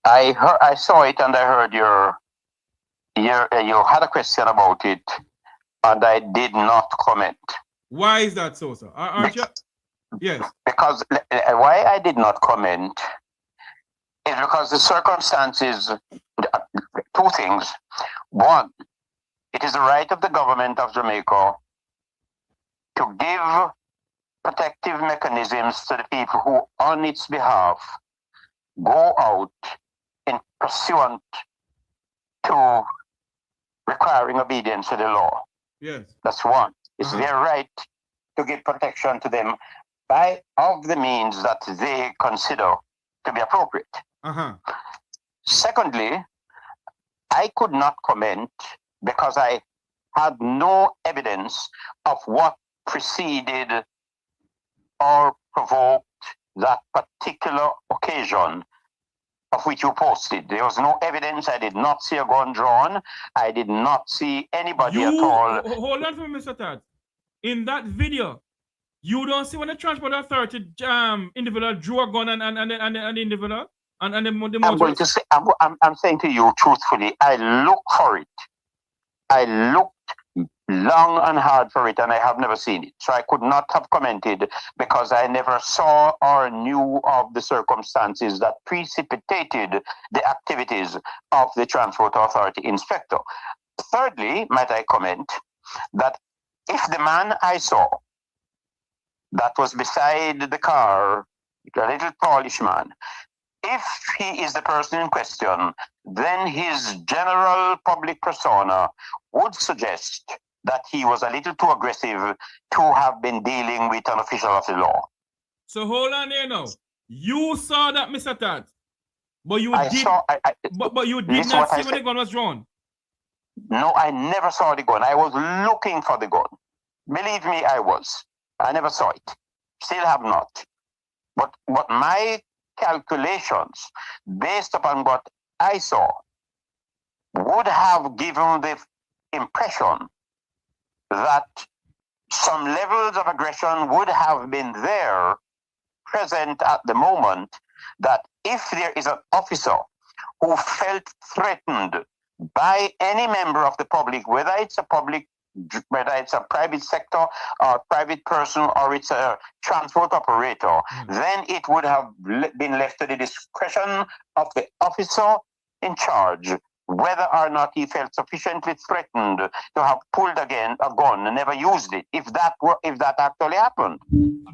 I saw it and I heard you had a question about it, and I did not comment. Why is that so, sir? Yes. Because why I did not comment is because the circumstances, two things. One, it is the right of the government of Jamaica to give protective mechanisms to the people who, on its behalf, go out in pursuant to requiring obedience to the law. Yes. That's one. It's their right to give protection to them of the means that they consider to be appropriate. Secondly, I could not comment because I had no evidence of what preceded or provoked that particular occasion of which you posted. There was no evidence. I did not see a gun drawn. I did not see anybody at all. Hold on for me, Mr. Tad. In that video, you don't see when the Transport Authority individual drew a gun and the individual and the motorist? I'm going to say, I'm saying to you truthfully, I looked for it. I looked long and hard for it, and I have never seen it. So I could not have commented because I never saw or knew of the circumstances that precipitated the activities of the Transport Authority inspector. Thirdly, might I comment that if the man I saw that was beside the car, a little tallish man, if he is the person in question, then his general public persona would suggest that he was a little too aggressive to have been dealing with an official of the law. So hold on there now. You saw that, Mr. Tad, but you did not see when the gun was drawn. No, I never saw the gun. I was looking for the gun. Believe me, I was. I never saw it. Still have not. But my calculations, based upon what I saw, would have given the impression that some levels of aggression would have been there, present at the moment, that if there is an officer who felt threatened by any member of the public, whether it's a private sector or private person or it's a transport operator, then it would have been left to the discretion of the officer in charge whether or not he felt sufficiently threatened to have pulled a gun and never used it. If that actually happened,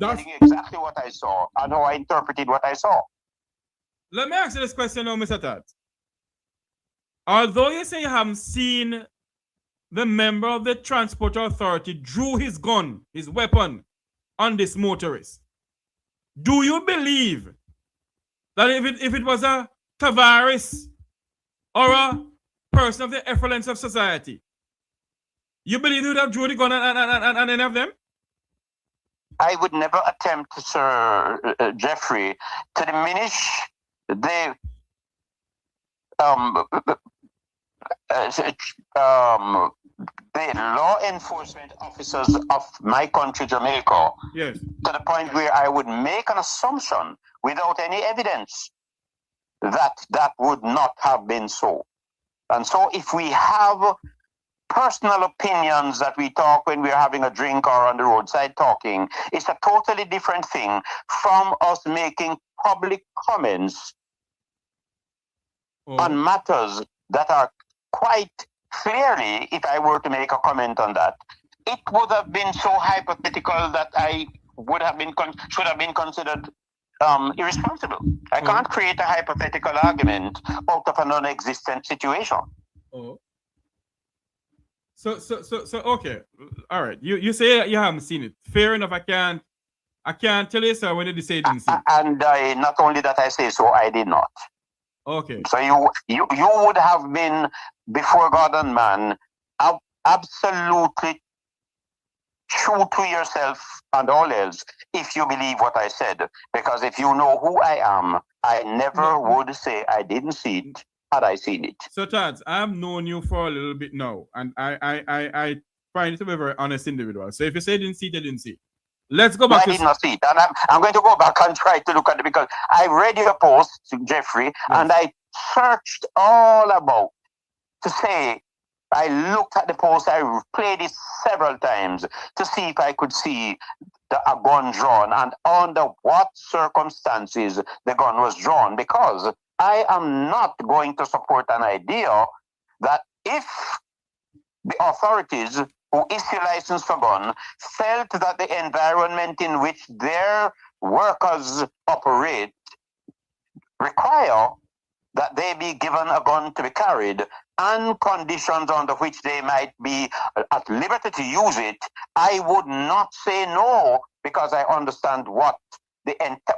that's exactly what I saw and how I interpreted what I saw. Let me ask you this question now, Mr. Tad. Although you say you haven't seen the member of the Transport Authority drew his gun, his weapon, on this motorist, do you believe that if it was a Tavares or a person of the effluence of society, you believe you would have drew the gun on any of them? I would never attempt, Sir Jeffrey, to diminish the law enforcement officers of my country, Jamaica, yes, to the point where I would make an assumption without any evidence that would not have been so. And so if we have personal opinions that we talk when we're having a drink or on the roadside talking, it's a totally different thing from us making public comments on matters that are quite clearly, if I were to make a comment on that, it would have been so hypothetical that I should have been considered irresponsible. I can't create a hypothetical argument out of a non-existent situation. So okay, all right. You say you haven't seen it. Fair enough. I can't I can't tell you, sir, when did you say you didn't see? And not only that I say so, I did not. Okay. So you would have been, before God and man, absolutely true to yourself and all else if you believe what I said. Because if you know who I am, I never would say I didn't see it had I seen it. So, Tads, I have known you for a little bit now, and I find you to be a very honest individual. So if you say you didn't see it, you didn't see it. Let's go back I did not see it. And I'm going to go back and try to look at it because I read your post, Jeffrey, and I searched all about to say, I looked at the post, I played it several times to see if I could see a gun drawn and under what circumstances the gun was drawn, because I am not going to support an idea that if the authorities who issue license for gun felt that the environment in which their workers operate require that they be given a gun to be carried and conditions under which they might be at liberty to use it, I would not say no, because I understand what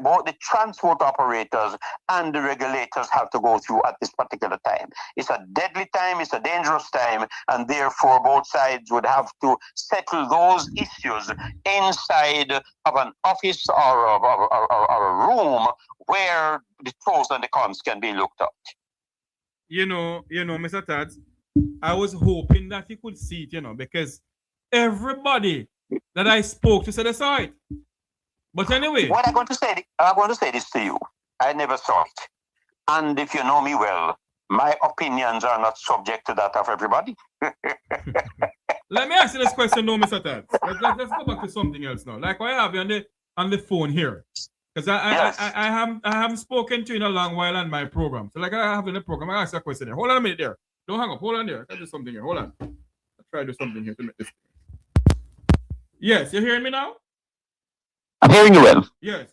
both the transport operators and the regulators have to go through at this particular time. It's a deadly time, it's a dangerous time, and therefore both sides would have to settle those issues inside of an office or a room where the pros and the cons can be looked at. You know, Mr. Tads, I was hoping that you could see it, because everybody that I spoke to said they saw it. But anyway, what I'm going to say this to you. I never saw it. And if you know me well, my opinions are not subject to that of everybody. Let me ask you this question, no, Mr. Tads. Let's go back to something else now. Like I have you on the phone here. Because I haven't spoken to you in a long while on my program. So like I have in the program, I ask you a question here. Hold on a minute there. Don't hang up. Hold on there. I do something here. Hold on. I'll try to do something here to make this. Yes, you hearing me now? I'm hearing you well. Yes.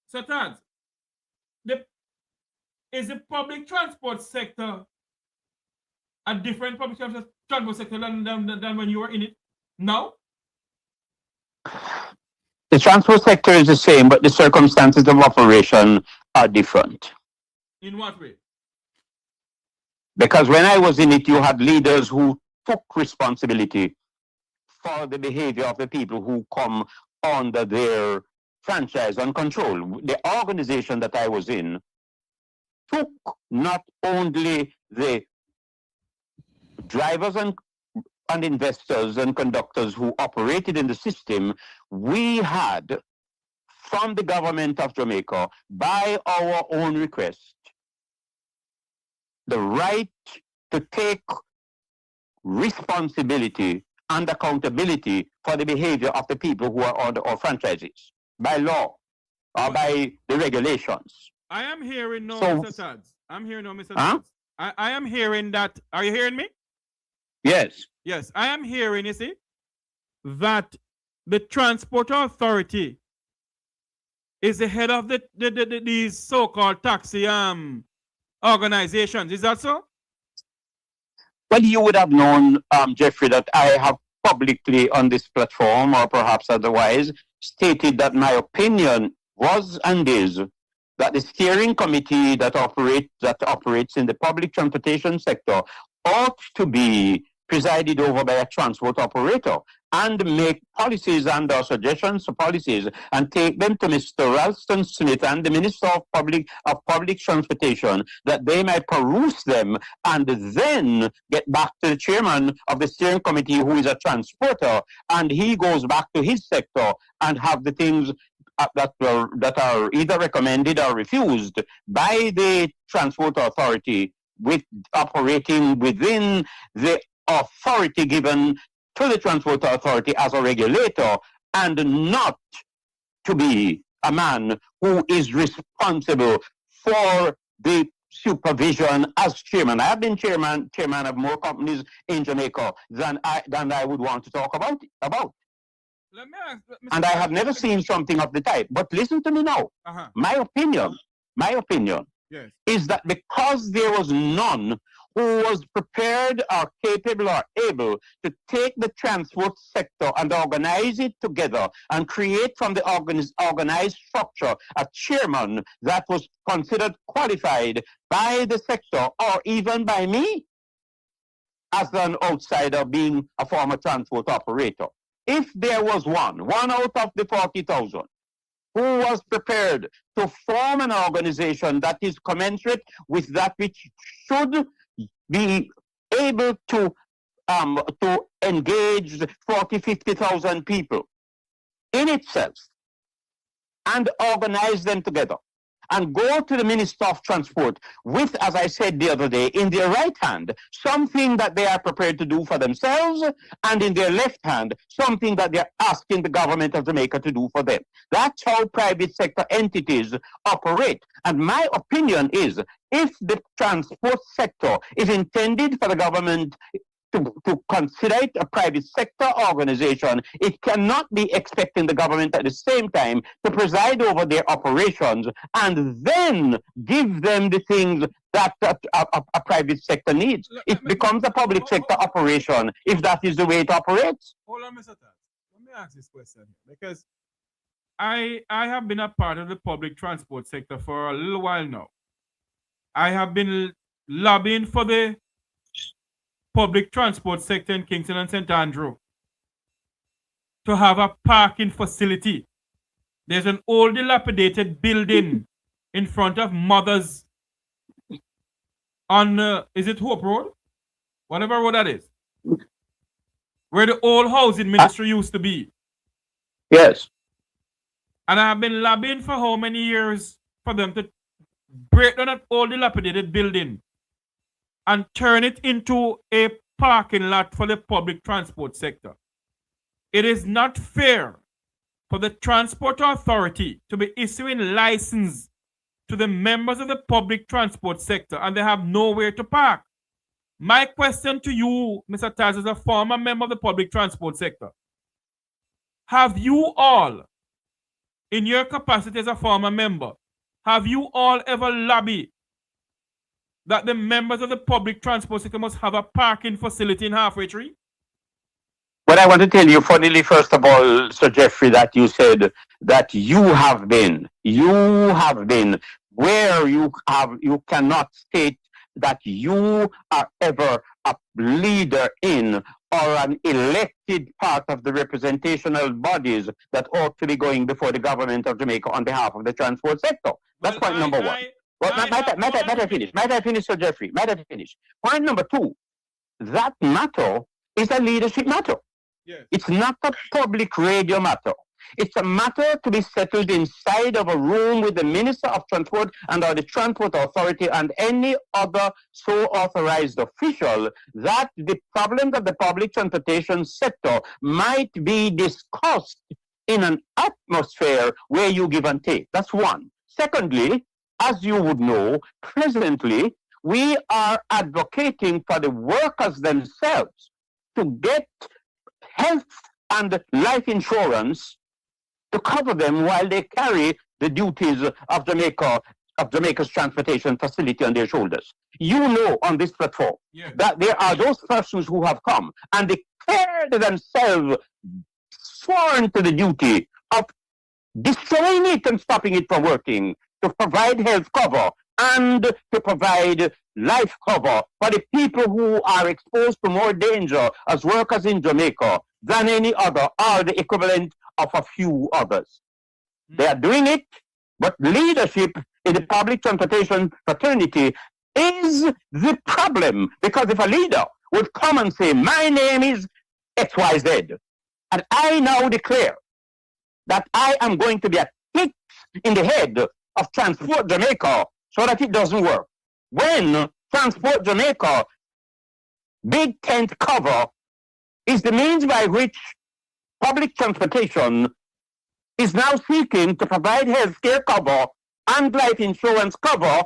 So Tads, is the public transport sector a different public transport sector than when you were in it now? The transport sector is the same, but the circumstances of operation are different. In what way? Because when I was in it, you had leaders who took responsibility for the behavior of the people who come under their franchise and control. The organization that I was in took not only the drivers and investors and conductors who operated in the system, we had, from the government of Jamaica, by our own request, the right to take responsibility and accountability for the behavior of the people who are under our franchises, by law or by the regulations. I am hearing no, Mr. Tads. I'm hearing no, Mr. Tads. I am hearing that. Are you hearing me? Yes. Yes, I am hearing, you see, that the Transport Authority is the head of these so-called taxi organizations. Is that so? Well, you would have known, Jeffrey, that I have publicly on this platform, or perhaps otherwise, stated that my opinion was and is that the steering committee that operates in the public transportation sector ought to be presided over by a transport operator and make policies and suggestions for policies and take them to Mr. Ralston Smith and the Minister of Public Transportation, that they might peruse them and then get back to the chairman of the steering committee, who is a transporter, and he goes back to his sector and have the things that are either recommended or refused by the transport authority, with operating within the authority given to the transport authority as a regulator, and not to be a man who is responsible for the supervision as chairman. I have been chairman of more companies in Jamaica than I would want to talk about. Let me ask, and I have never seen something of the type. But listen to me now. My opinion yes, is that because there was none who was prepared or capable or able to take the transport sector and organize it together and create from the organized structure a chairman that was considered qualified by the sector or even by me as an outsider being a former transport operator. If there was one out of the 40,000 who was prepared to form an organization that is commensurate with that which should be able to engage 40, 50,000 people in itself and organize them together and go to the Minister of Transport with, as I said the other day, in their right hand, something that they are prepared to do for themselves, and in their left hand, something that they're asking the government of Jamaica to do for them. That's how private sector entities operate. And my opinion is, if the transport sector is intended for the government to consider it a private sector organization, it cannot be expecting the government at the same time to preside over their operations and then give them the things that a private sector needs. It becomes a public sector operation if that is the way it operates. Hold on, Mr. Taz. Let me ask this question because I have been a part of the public transport sector for a little while now. I have been lobbying for the public transport sector in Kingston and St. Andrew to have a parking facility. There's an old dilapidated building in front of Mother's on, is it Hope Road? Whatever road that is. Where the old housing ministry used to be. Yes. And I have been lobbying for how many years for them to break down that old dilapidated building and turn it into a parking lot for the public transport sector. It is not fair for the Transport Authority to be issuing license to the members of the public transport sector and they have nowhere to park. My question to you, Mr. Taz, as a former member of the public transport sector, have you all, in your capacity as a former member, have you all ever lobbied that the members of the public transport sector must have a parking facility in Halfway Tree? But I want to tell you, funnily, first of all, Sir Jeffrey, that you said that you have been, where you cannot state that you are ever a leader in or an elected part of the representational bodies that ought to be going before the government of Jamaica on behalf of the transport sector. That's point number one. Might I finish, Sir Jeffrey? Might I finish? Point number two, that matter is a leadership matter. Yes. It's not a public radio matter. It's a matter to be settled inside of a room with the Minister of Transport and or the Transport Authority and any other so authorized official, that the problems of the public transportation sector might be discussed in an atmosphere where you give and take. That's one. Secondly, as you would know, presently, we are advocating for the workers themselves to get health and life insurance to cover them while they carry the duties of Jamaica's transportation facility on their shoulders. You know on this platform that there are those persons who have come and declared themselves sworn to the duty of destroying it and stopping it from working, to provide health cover and to provide life cover for the people who are exposed to more danger as workers in Jamaica than any other, or the equivalent of a few others. They are doing it, but leadership in the public transportation fraternity is the problem. Because if a leader would come and say, my name is XYZ, and I now declare that I am going to be a kick in the head of Transport Jamaica so that it doesn't work. When Transport Jamaica big tent cover is the means by which public transportation is now seeking to provide health care cover and life insurance cover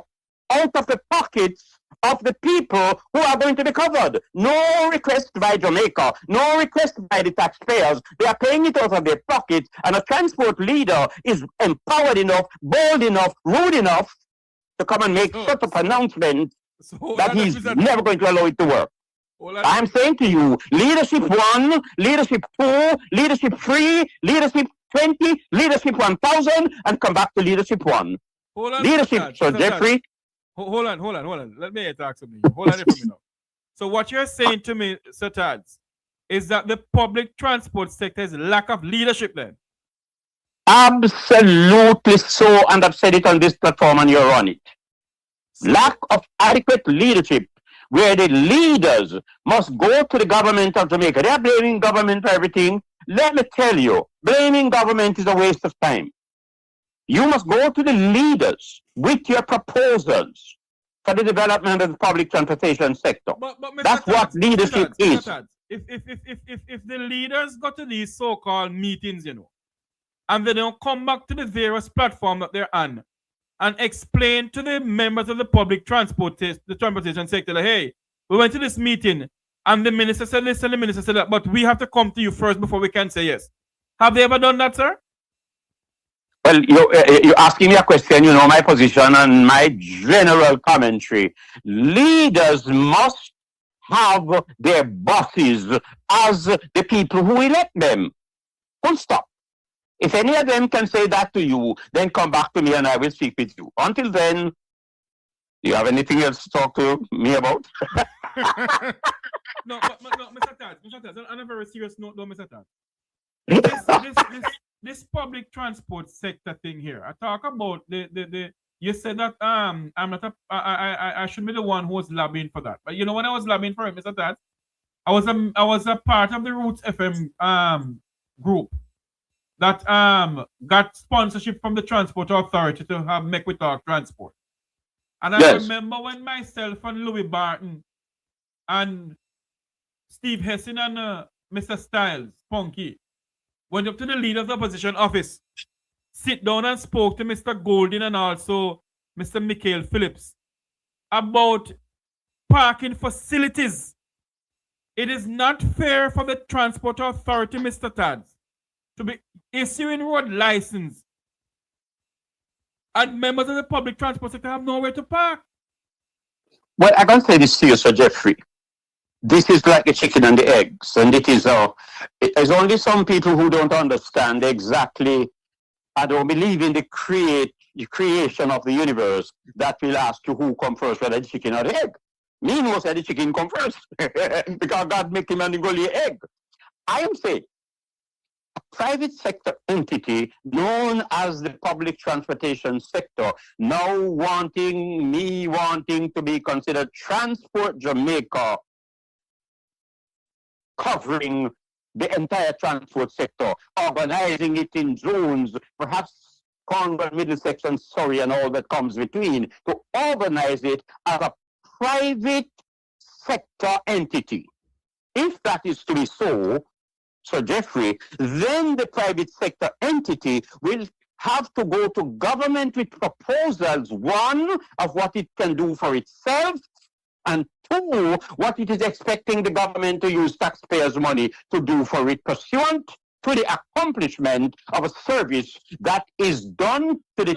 out of the pockets of the people who are going to be covered. No request by Jamaica, no request by the taxpayers. They are paying it out of their pockets, and a transport leader is empowered enough, bold enough, rude enough to come and make such a pronouncement that he's never going to allow it to work. Hold on. I'm saying to you, leadership 1, leadership 2, leadership 3, leadership 20, leadership 1000, and come back to leadership 1. Hold on, Leadership, Mr. so Tad. Jeffrey. Hold on. Let me talk to me. Hold on for me now. So what you're saying to me, Sir Tads, is that the public transport sector is lack of leadership then? Absolutely so, and I've said it on this platform and you're on it. Lack of adequate leadership, where the leaders must go to the government of Jamaica. They are blaming government for everything. Let me tell you, blaming government is a waste of time. You must go to the leaders with your proposals for the development of the public transportation sector. But That's what leadership is. If the leaders go to these so-called meetings, and they don't come back to the various platforms that they're on and explain to the members of the public transportation sector that, hey, we went to this meeting and the minister said this and the minister said that, but we have to come to you first before we can say yes. Have they ever done that, sir? Well, you're asking me a question, my position and my general commentary. Leaders must have their bosses as the people who elect them. Full stop. If any of them can say that to you, then come back to me and I will speak with you. Until then, do you have anything else to talk to me about? No, Mr. Tad, on a very serious note, though, Mr. Tad. This public transport sector thing here, I talk about the you said that I'm not I should be the one who was lobbying for that. But when I was lobbying for it, Mr. Tad, I was a part of the Roots FM group that got sponsorship from the Transport Authority to have Mek Wi Talk Transport. And I remember when myself and Louis Barton and Steve Hessin and Mr. Styles, Punky, went up to the leader of the opposition office, sit down and spoke to Mr. Golding and also Mr. Michael Phillips about parking facilities. It is not fair for the Transport Authority, Mr. Tads, to be issuing road license and members of the public transport sector have nowhere to park. Well, I can say this to you, Sir Jeffrey. This is like the chicken and the eggs, and there's only some people who don't understand exactly. I don't believe in the creation of the universe that will ask you who come first, whether the chicken or the egg. Me knows that the chicken come first because God make him and go lay egg. I am saying a private sector entity known as the public transportation sector now wanting to be considered Transport Jamaica, covering the entire transport sector, organizing it in zones, perhaps Cornwall, Middlesex, and Surrey, and all that comes between, to organize it as a private sector entity. If that is to be so, Sir Jeffrey, then the private sector entity will have to go to government with proposals, one, of what it can do for itself, and two, what it is expecting the government to use taxpayers' money to do for it, pursuant to the accomplishment of a service that is done to the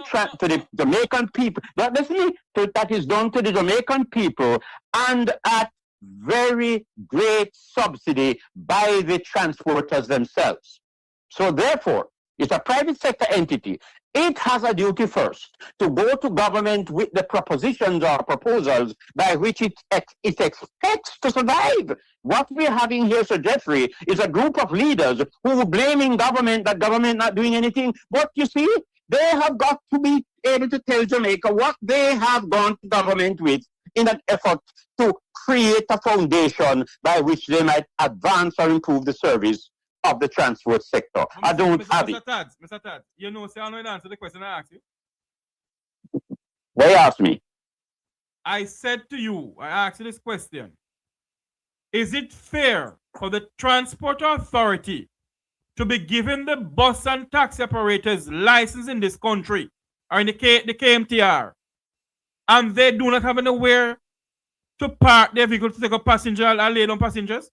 Jamaican people. That is done to the Jamaican people and at very great subsidy by the transporters themselves. So therefore, it's a private sector entity. It has a duty first to go to government with the propositions or proposals by which it expects to survive. What we're having here, Sir Jeffrey, is a group of leaders who are blaming government, that government not doing anything. But you see, they have got to be able to tell Jamaica what they have gone to government with in an effort to create a foundation by which they might advance or improve the service of the transport sector. I don't have it. Mr. Tads, say I know the answer to the question I asked you. What you asked me? I said to you, I asked you this question. Is it fair for the Transport Authority to be given the bus and taxi operators license in this country, or in the KMTR, and they do not have anywhere to park their vehicle to take a passenger or lay down passengers?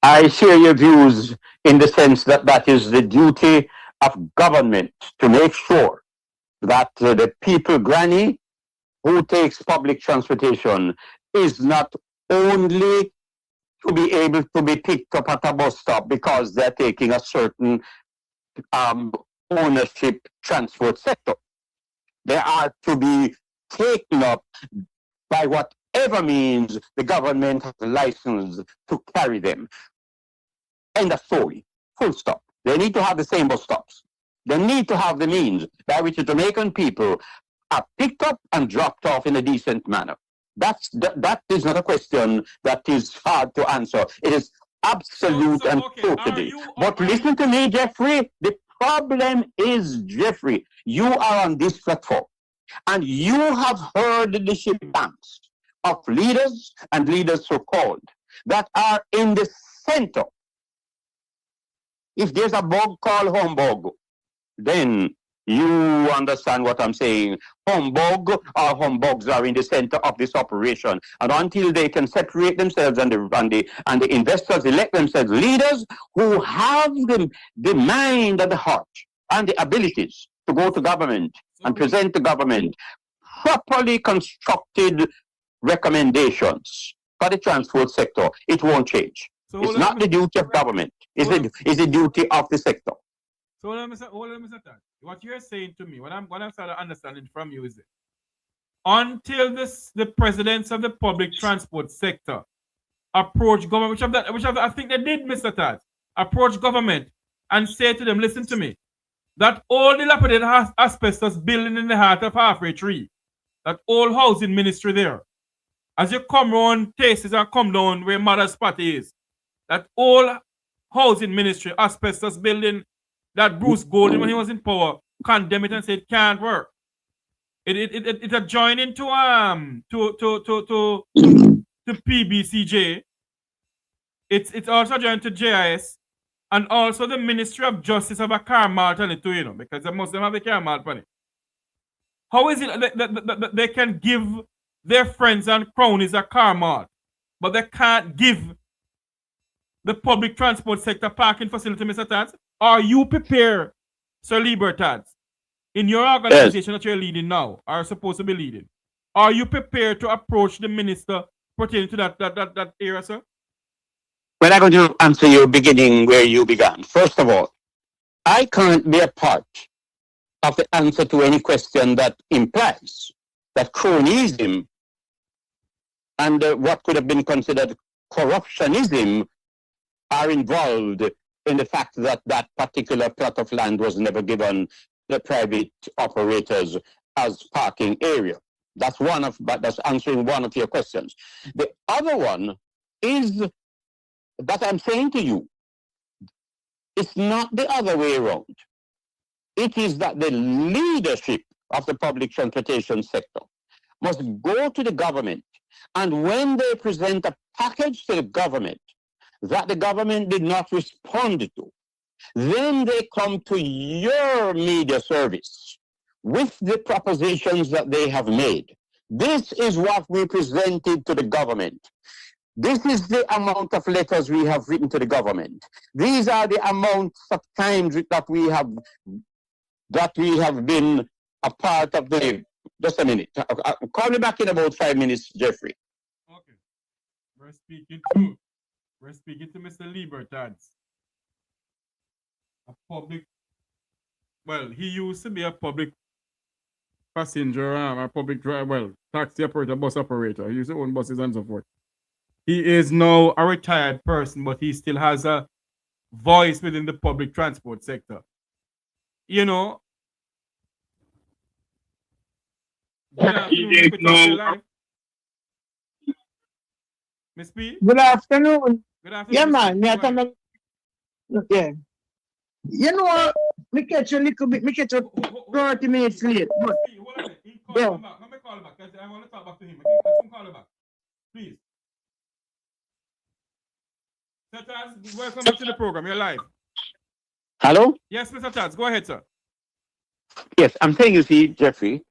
I share your views in the sense that that is the duty of government to make sure that the people, Granny, who takes public transportation is not only to be able to be picked up at a bus stop because they're taking a certain ownership transport sector. They are to be taken up by whatever means the government has licensed to carry them. End of story. Full stop. They need to have the same bus stops. They need to have the means by which the Jamaican people are picked up and dropped off in a decent manner. That is not a question that is hard to answer. It is absolute and totally. But listen to me, Jeffrey. The problem is, Jeffrey, you are on this platform and you have heard the shibbangs of leaders and leaders so-called that are in the center. If there's a bug called humbug, then you understand what I'm saying. Humbug or humbugs are in the center of this operation. And until they can separate themselves and the investors elect themselves leaders who have the mind and the heart and the abilities to go to government and present to government properly constructed recommendations for the transport sector, it won't change. It's not the duty of government. It's the duty of the sector. So hold on, Mr. Tad. What you're saying to me, what I'm starting understanding from you is that until the presidents of the public transport sector approach government, which I think they did, Mr. Tad, approach government and say to them, listen to me, that all dilapidated asbestos building in the heart of Halfway Tree, that old housing ministry there, as you come round places and come down where Mother's Party is, that old housing ministry, asbestos building, that Bruce Golden, when he was in power, condemned it and said it can't work. It adjoined into to PBCJ. It's also joined to JIS, and also the Ministry of Justice have a car mart on it too, you know, because the Muslims have a car mart on it. How is it that they can give their friends and cronies a car mart, but they can't give the public transport sector parking facility, Mr. Tats? Are you prepared, Sir Libertad, in your organization that you're leading now, are supposed to be leading? Are you prepared to approach the minister pertaining to that area, sir? Well, I'm going to answer you beginning where you began. First of all, I can't be a part of the answer to any question that implies that cronyism and what could have been considered corruptionism are involved in the fact that that particular plot of land was never given the private operators as parking area. That's answering one of your questions. The other one is that I'm saying to you, it's not the other way around. It is that the leadership of the public transportation sector must go to the government, and when they present a package to the government that the government did not respond to, then they come to your media service with the propositions that they have made. This is what we presented to the government. This is the amount of letters we have written to the government. These are the amounts of times that we have been a part of the. Just a minute. Call me back in about 5 minutes, Jeffrey. Okay. We're speaking to Mr. Libertads. A public. Well, he used to be a public passenger, a public driver, well, taxi operator, bus operator. He used to own buses and so forth. He is now a retired person, but he still has a voice within the public transport sector. You know. Miss P? Good afternoon. Good afternoon. Yeah, man. Yeah. You know, me catch a little bit, me catch a 30 minutes late. But, let me call back. I want to talk back to him. Call him back. Please. Sir Taz, welcome back to the program. You're live. Hello? Yes, Mr. Taz. Go ahead, sir. Yes, I'm saying, you see, Jeffrey,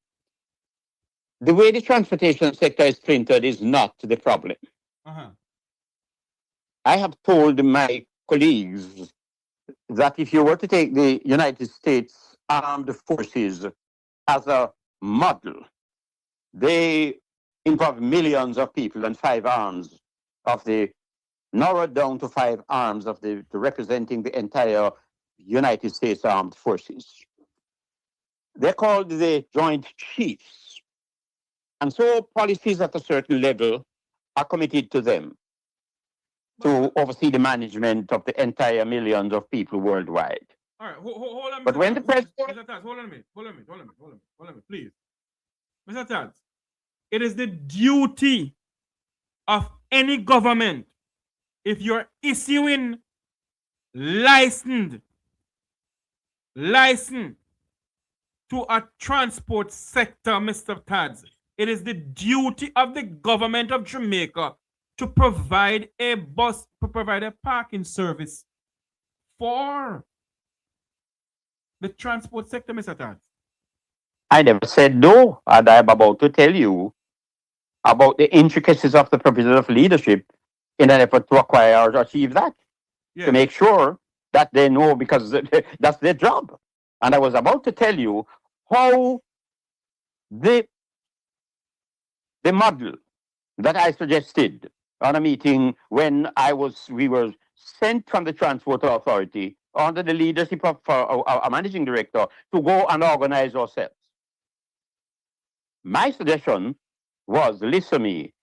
the way the transportation sector is printed is not the problem. I have told my colleagues that if you were to take the United States Armed Forces as a model they involve millions of people and 5 arms of the narrowed down to 5 arms of the representing the entire United States Armed Forces. They're called the Joint Chiefs. And so policies at a certain level are committed to them to oversee the management of the entire millions of people worldwide. All right, hold on. But when the president... Mr. Taz, hold on a minute, please. Mr. Taz, it is the duty of any government, if you're issuing license to a transport sector, Mr. Taz, it is the duty of the government of Jamaica to provide a parking service for the transport sector, Mr. Taz. I never said no, and I'm about to tell you about the intricacies of the provision of leadership in an effort to acquire or achieve that. Yeah. To make sure that they know, because that's their job. And I was about to tell you how the model that I suggested on a meeting when we were sent from the Transport Authority under the leadership of our managing director to go and organize ourselves. My suggestion was, listen to me,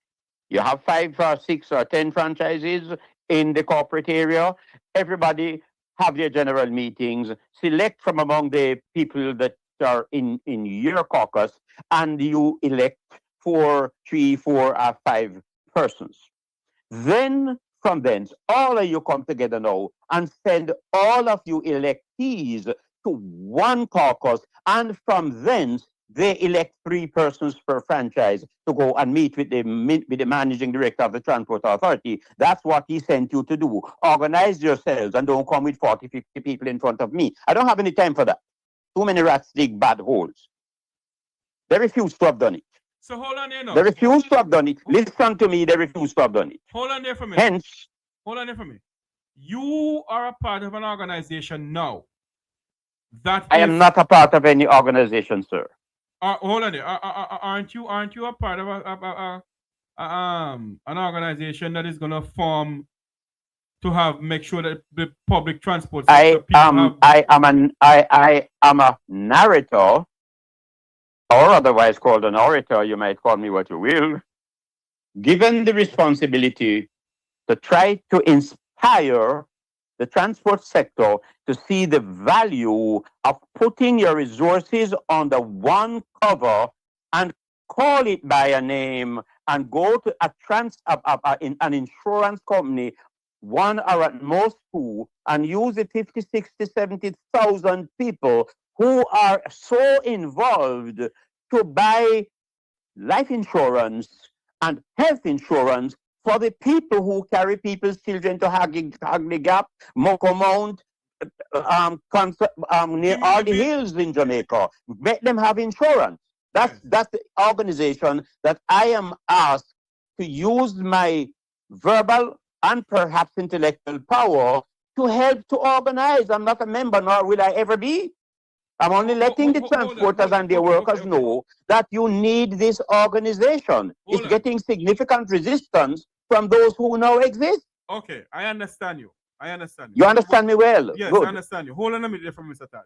you have 5 or 6 or 10 franchises in the corporate area. Everybody have their general meetings, select from among the people that are in your caucus, and you elect 4, 3, 4, or 5 persons. Then from thence, all of you come together now and send all of you electees to one caucus, and from thence they elect 3 persons per franchise to go and meet with the managing director of the Transport Authority. That's what he sent you to do. Organize yourselves and don't come with 40, 50 people in front of me. I don't have any time for that. Too many rats dig bad holes. They refuse to have done it. So hold on there now. They refuse to have done it. Listen to me, they refuse to have done it. Hold on there for me. Hence, hold on there for me. You are a part of an organization now. I am not a part of any organization, sir. Hold on there. Aren't you a part of an organization that is gonna form to make sure that the public transport sector I am a narrator, or otherwise called an orator, you might call me what you will, given the responsibility to try to inspire the transport sector to see the value of putting your resources under one cover and call it by a name and go to an insurance company, 1 or at most 2, and use the 50, 60, 70,000 people who are so involved to buy life insurance and health insurance for the people who carry people's children to Hagley Gap, Moko Mount, near all the hills in Jamaica. Make them have insurance. That's the organization that I am asked to use my verbal and perhaps intellectual power to help to organize. I'm not a member, nor will I ever be. I'm only letting the transporters and their workers know that you need this organization. It's getting significant resistance from those who now exist. Okay, I understand you. You understand me well? Yes, good. I understand you. Hold on a minute from Mr. Taz.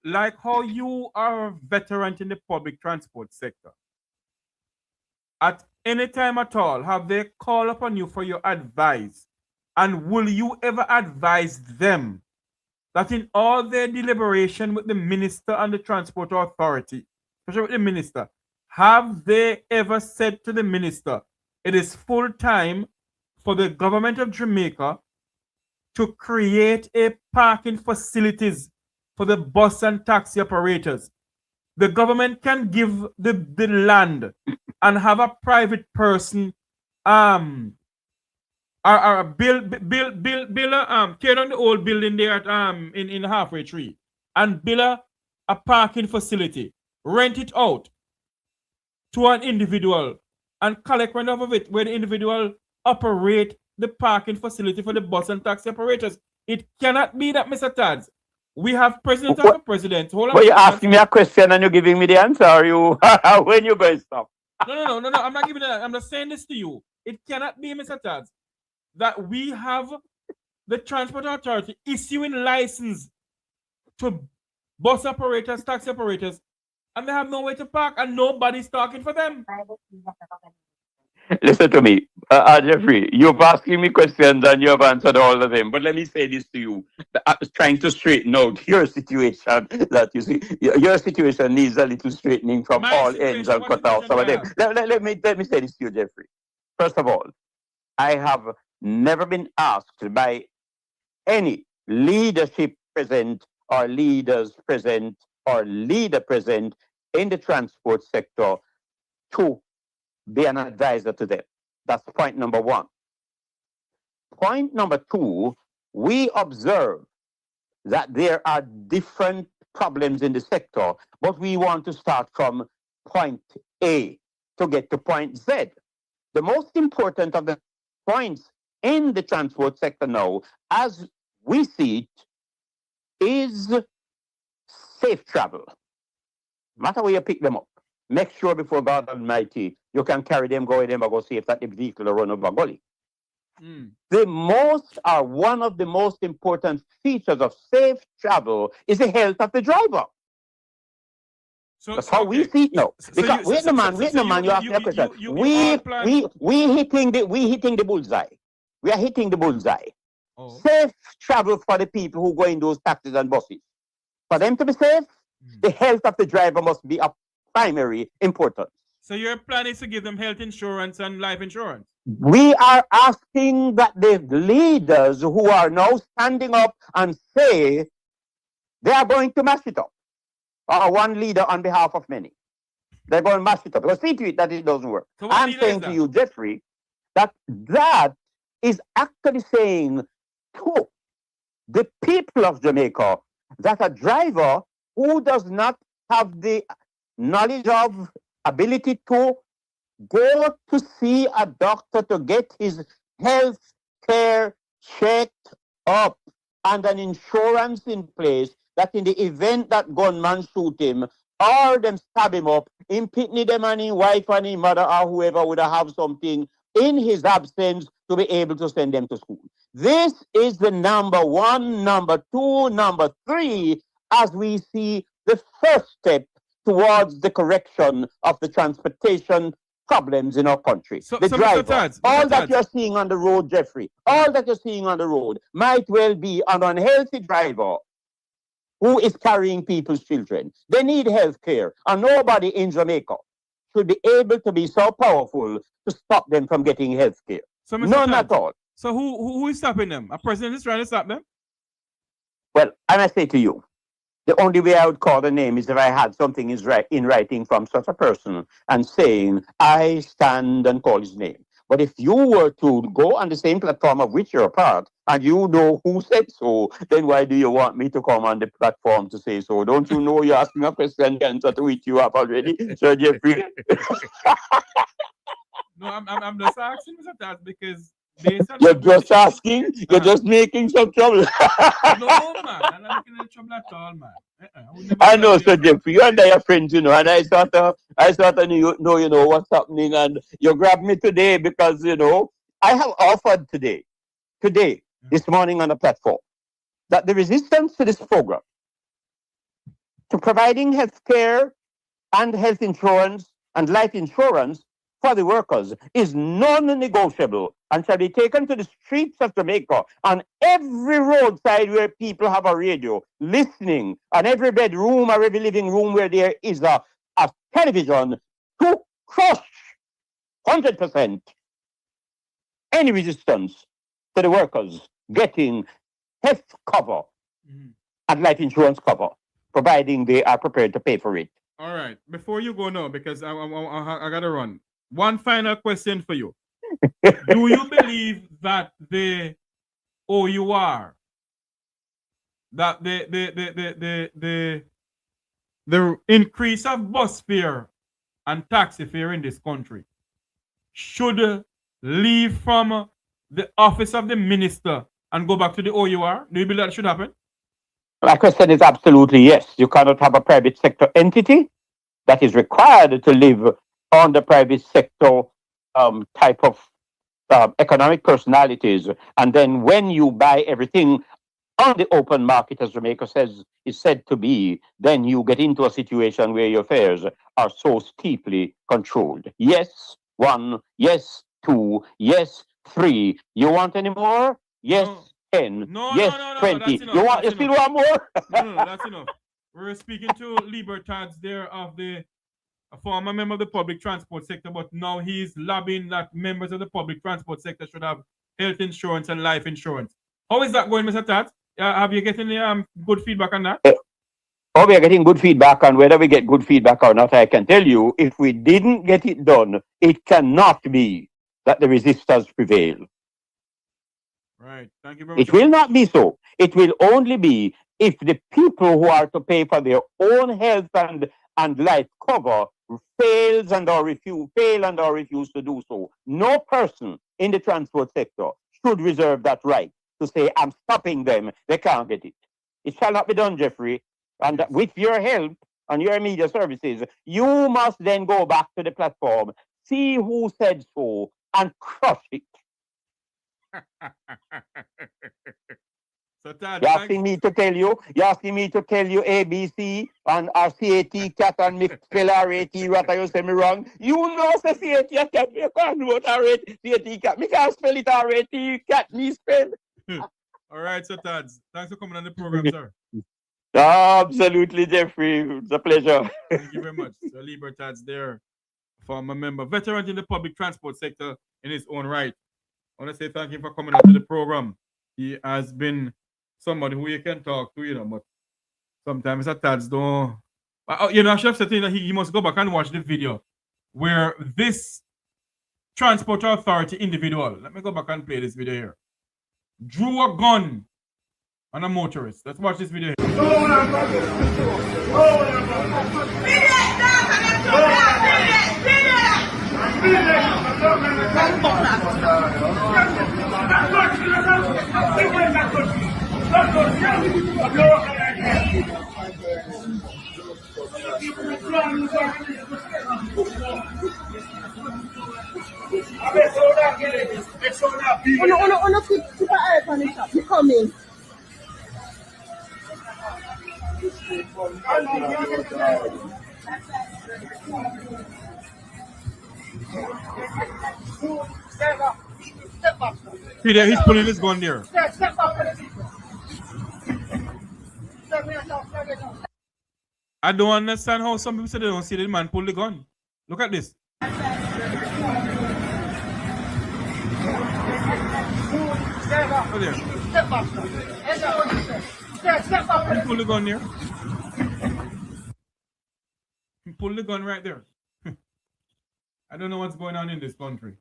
Like how you are a veteran in the public transport sector, at any time at all, have they called upon you for your advice? And will you ever advise them that in all their deliberation with the minister and the transport authority, especially with the minister, have they ever said to the minister, it is full time for the government of Jamaica to create a parking facilities for the bus and taxi operators? The government can give the land and have a private person build tear down the old building there at in Halfway Tree and build a parking facility, rent it out to an individual and collect rent off of it, where the individual operate the parking facility for the bus and taxi operators. It cannot be that, Mr. Taz, We have president after president. Hold on. But you're asking me a question and you're giving me the answer. Are you when you going to stop? No. I'm not giving that. I'm just saying this to you. It cannot be, Mr. Tads, that we have the Transport Authority issuing license to bus operators, taxi operators, and they have no way to park and nobody's talking for them. Listen to me, Jeffrey. You're asking me questions and you have answered all of them. But let me say this to you: I was trying to straighten out your situation. That you see, your situation needs a little straightening from all ends and cut out some of them. Let me say this to you, Jeffrey. First of all, I have never been asked by any leadership present or leaders present or leader present in the transport sector to be an advisor to them. That's point number one. Point number two, we observe that there are different problems in the sector, but we want to start from point A to get to point Z. The most important of the points in the transport sector now, as we see it, is safe travel. No matter where you pick them up, make sure before God Almighty you can carry them, go safe that the vehicle run over gully. The most or one of the most important features of safe travel is the health of the driver. That's how we see it now. Because wait a man, you ask me a question. We hitting the bullseye. We are hitting the bullseye. Safe travel for the people who go in those taxis and buses. For them to be safe, the health of the driver must be of primary importance. So your plan is to give them health insurance and life insurance? We are asking that the leaders who are now standing up and say they are going to mash it up, or one leader on behalf of many, they're going to mash it up. Because see to it that it doesn't work. So I'm saying to you, Jeffrey, that is actually saying to the people of Jamaica that a driver who does not have the knowledge of, ability to go to see a doctor to get his health care checked up and an insurance in place, that in the event that gunman shoot him or them stab him up, him pitney them and his wife and his mother or whoever would have something in his absence to be able to send them to school. This is the number one, number two, number three, as we see the first step towards the correction of the transportation problems in our country. The driver, all that you're seeing on the road, Jeffrey, all that you're seeing on the road might well be an unhealthy driver who is carrying people's children. They need health care, and nobody in Jamaica should be able to be so powerful to stop them from getting health care. So, none at all. So who is stopping them? A president is trying to stop them? Well, I must say to you, the only way I would call the name is if I had something in writing from such a person and saying, I stand and call his name. But if you were to go on the same platform of which you're a part, and you know who said so, then why do you want me to come on the platform to say so? Don't you know you're asking a question, the answer to which you have already, Sir Jeffrey? No, I'm just asking Mr. Taz because you're just asking, you're just making some trouble. No, man, I'm not making any trouble at all, man. I know, Sir Jeffrey, you and I are friends, you know, and I sort of know, you know, what's happening, and you grabbed me today because, you know, I have offered today, this morning on the platform, that the resistance to this program, to providing health care and health insurance and life insurance for the workers is non-negotiable and shall be taken to the streets of Jamaica, on every roadside where people have a radio listening, on every bedroom or every living room where there is a television, to crush 100% any resistance to the workers getting health cover and life insurance cover, providing they are prepared to pay for it. All right. Before you go now, because I got to run. One final question for you. Do you believe that the OUR, that the increase of bus fare and taxi fare in this country should leave from the office of the minister and go back to the OUR? Do you believe that should happen? My question is absolutely yes. You cannot have a private sector entity that is required to live on the private sector type of economic personalities. And then when you buy everything on the open market, as Jamaica says, is said to be, then you get into a situation where your fares are so steeply controlled. Yes, one. Yes, two. Yes, three. You want any more? Yes, 10. Yes, 20. That's enough. You want? You still want more? No, that's enough. We're speaking to Libertads there of a former member of the public transport sector, but now he's lobbying that members of the public transport sector should have health insurance and life insurance. How is that going, Mr. Tats? Have you getting good feedback on that? Oh, we are getting good feedback, and whether we get good feedback or not, I can tell you, if we didn't get it done, it cannot be that the resistors prevail. Right. Thank you very much. It will not be so. It will only be if the people who are to pay for their own health and life cover fail and or refuse to do so. No person in the transport sector should reserve that right to say, I'm stopping them. They can't get it. It shall not be done, Jeffrey. And with your help and your media services, you must then go back to the platform, see who said so, and crush it. So, Tad, you're asking me to tell you ABC and CAT cat and mix spell RAT what you say me wrong. You know say CAT cat, you can't know what CAT cat. Me can't spell it RAT cat me spell. All right, so Tad, thanks for coming on the program, sir. Absolutely, Jeffrey. It's a pleasure. Thank you very much. So Libertads there, former member, veteran in the public transport sector in his own right. I want to say thank you for coming on to the program. He has been somebody who you can talk to, but sometimes at Tads don't. I should have said that he must go back and watch the video where this transport authority individual, let me go back and play this video here, drew a gun on a motorist. Let's watch this video here. Keep an eye on the shop. You come in. See there, he's pulling his gun there. I don't understand how some people say they don't see the man pull the gun. Look at this. Oh, there. He pull the gun there. He pull the gun right there. I don't know what's going on in this country.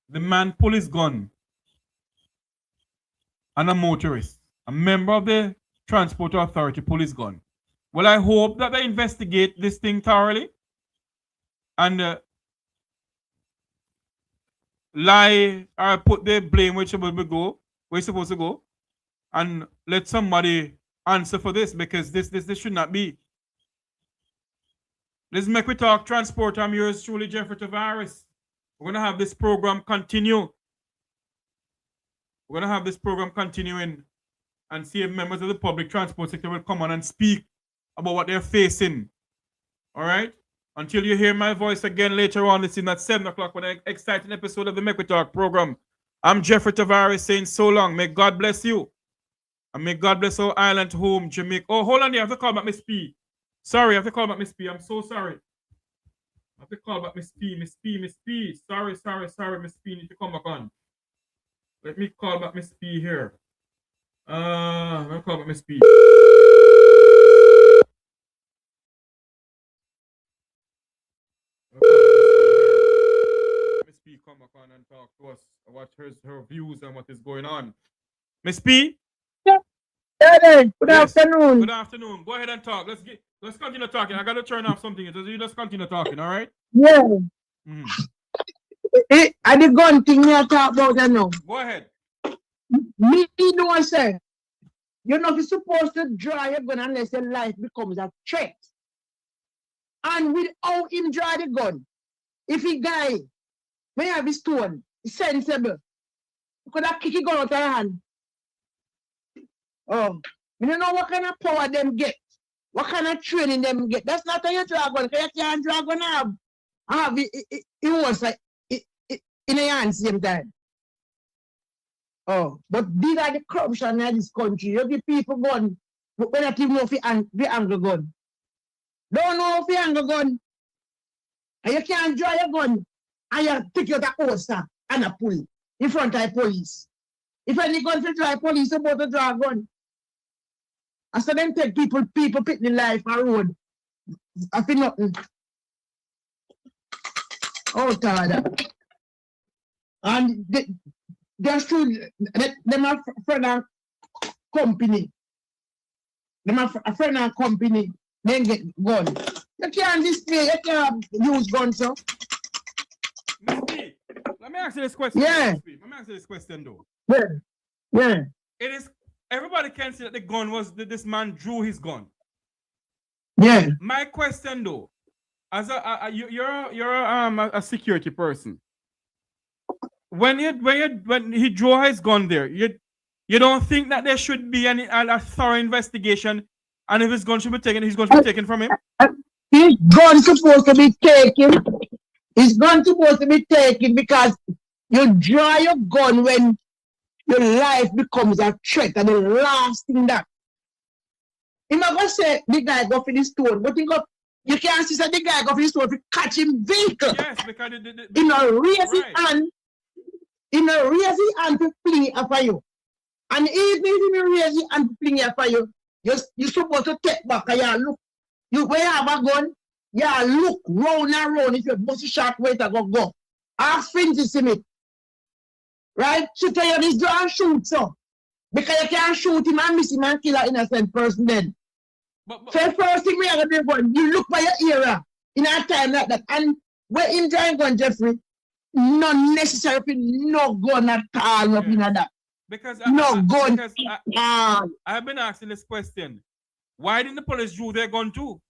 The man pull his gun and a motorist, a member of the transport authority, pull his gun. Well, I hope that they investigate this thing thoroughly and lie or put the blame where it's supposed to go, and let somebody answer for this, because this should not be. Let's Mek Wi Talk Transport. I'm yours truly, Jeffrey Tavares. We're going to have this program continue. We're going to have this program continuing and see if members of the public transport sector will come on and speak about what they're facing. All right? Until you hear my voice again later on, it's in at 7 o'clock with an exciting episode of the Mek Wi Talk program. I'm Jeffrey Tavares saying so long. May God bless you. And may God bless our island home, Jamaica. Oh, hold on there. I have to call back Miss P. Sorry, I have to call back Miss P. I'm so sorry. I have to call back Miss P. Miss P. Sorry, Miss P. Need to come back on. Let me call back Miss P here. Let me call back Miss P. Miss P, come back on and talk to us. What her views and what is going on. Miss P? Good afternoon. Good afternoon. Go ahead and talk. Let's continue talking. I gotta turn off something. You just continue talking, all right? Yeah. I the gun thing me I talk about that now. Go ahead. Me know I say You're not supposed to draw your gun unless your life becomes a threat. And without him draw the gun, if he guy may have his stone, it's sensible. You could have kicked the gun out of your hand. Oh, you don't know what kind of power them get, what kind of training them get. That's not how you draw gun, because you can't draw gun have it was like in a hand same time. Oh, but these are the corruption in this country. You give people gun, but when you know if you angle gun. Don't know if you angle gun. And you can't draw your gun and you take out a holster and a pull in front of the police. If any gun to draw police, you're about to draw a gun. And so then take people put the life on road. I feel nothing. Oh, God. And there's two, them are friend and company. Them are a friend and company, then get gun. You can't display, you can't use guns, so. Miss B, let me ask you this question. Yeah. Let me ask you this question, though. Yeah. Yeah. It is, everybody can see that the gun was, this man drew his gun. Yeah. My question, though, as you're a security person. When he drew his gun there, you don't think that there should be a thorough investigation, and if his gun should be taken, his gun should be taken from him? His gun supposed to be taken. His gun supposed to be taken because you draw your gun when your life becomes a threat, and the last thing that. I'm not gonna say the guy go for the stone, but you can't see that the guy go for the stone to catch him vehicle. Yes, because in a raise his hand to fling it after you. And even if you raise his hand to fling it after you, you're supposed to take back and you look. When you have a gun, you look round and round. If you bust a shot, wait to go. I think to see me. Right? So tell you this, don't shoot so. Because you can't shoot him and miss him and kill an innocent person then. So first thing we have to do, you look by your era in a time like that. And when him trying gun, Jeffrey, not necessarily no gun at all, nothing like that. Because gun. I've been asking this question. Why didn't the police draw their gun too?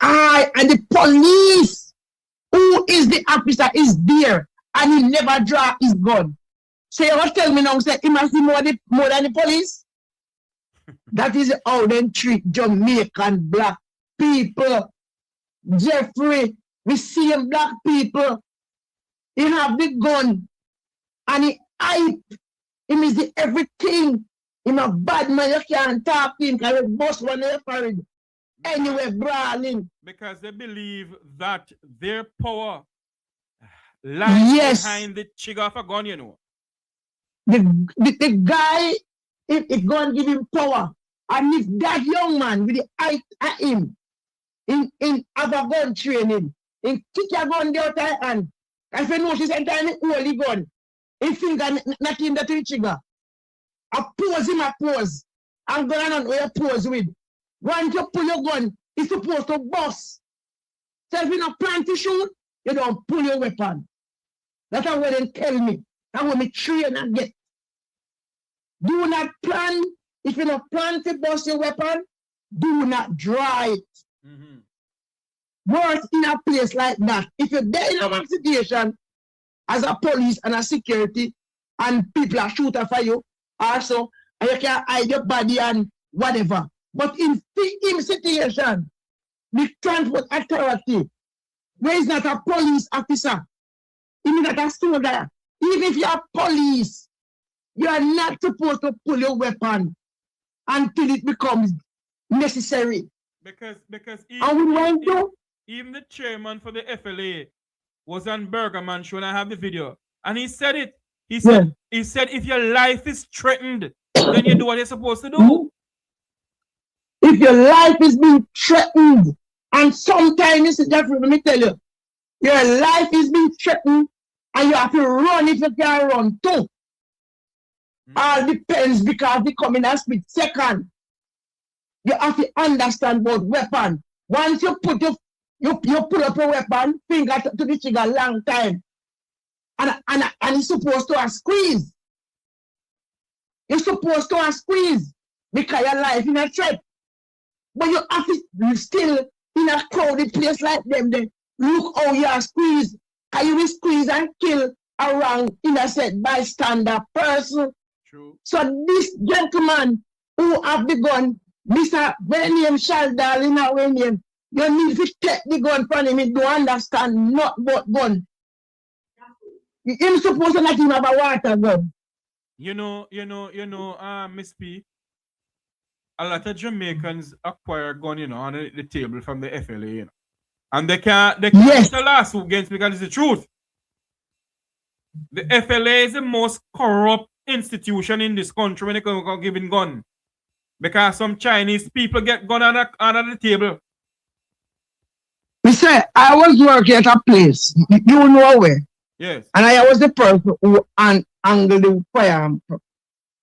And the police, who is the officer, is there, and he never draw his gun. So you want to tell me now, say he must be more than the police? That is how they treat Jamaican black people. Jeffrey, we see him black people. He have the gun, and he hype. He is the everything. He's a bad man, you can't talk to him because he bust one of your forehead. Anyway, brawling. Because they believe that their power lies behind the trigger of a gun, you know. The guy, if the gun give him power, and if that young man with the eye at him, in other gun training, in kick your gun there and if you know she's entirely holy gun, he finger not in the trigger. I pose him a pose. I'm going on where you pose with. Once you pull your gun, it's supposed to bust. So if you don't plan to shoot, you don't pull your weapon. That's what they tell me. That's what me train and get. Do not plan. If you don't plan to bust your weapon, do not draw it. Work in a place like that. If you're there in a situation as a police and a security and people are shooting for you, also, and you can hide your body and whatever. But in situation, the transport authority, where is not a police officer, even not a soldier, even if you're police, you are not supposed to pull your weapon until it becomes necessary. Because even the chairman for the FLA was on Bergerman show, and I have the video, and he said it. He said, if your life is threatened, then you do what you're supposed to do. If your life is being threatened, and sometimes, Jeffrey, let me tell you, your life is being threatened, and you have to run if you can run too. All depends because they come in a split second. You have to understand about weapon. Once you put you pull up a weapon, finger to the trigger long time. And it's supposed to squeeze. You're supposed to squeeze because your life in a threat. But you have to still in a crowded place like them. Then look how you are squeezed. Can you will squeeze and kill around innocent bystander person? True. So this gentleman who have the gun, Mr. William Shaldal in our name, you need to take the gun from him. He don't understand not about gun. Him supposed to not even have a water gun. Miss P, a lot of Jamaicans acquire gun, on the table from the FLA, and they can't Yes. the lawsuit against because it's the truth. The FLA is the most corrupt institution in this country when it comes to giving gun. Because some Chinese people get gun under the table. Me say, I was working at a place, you know where. Yes. And I was the person who angle the firearm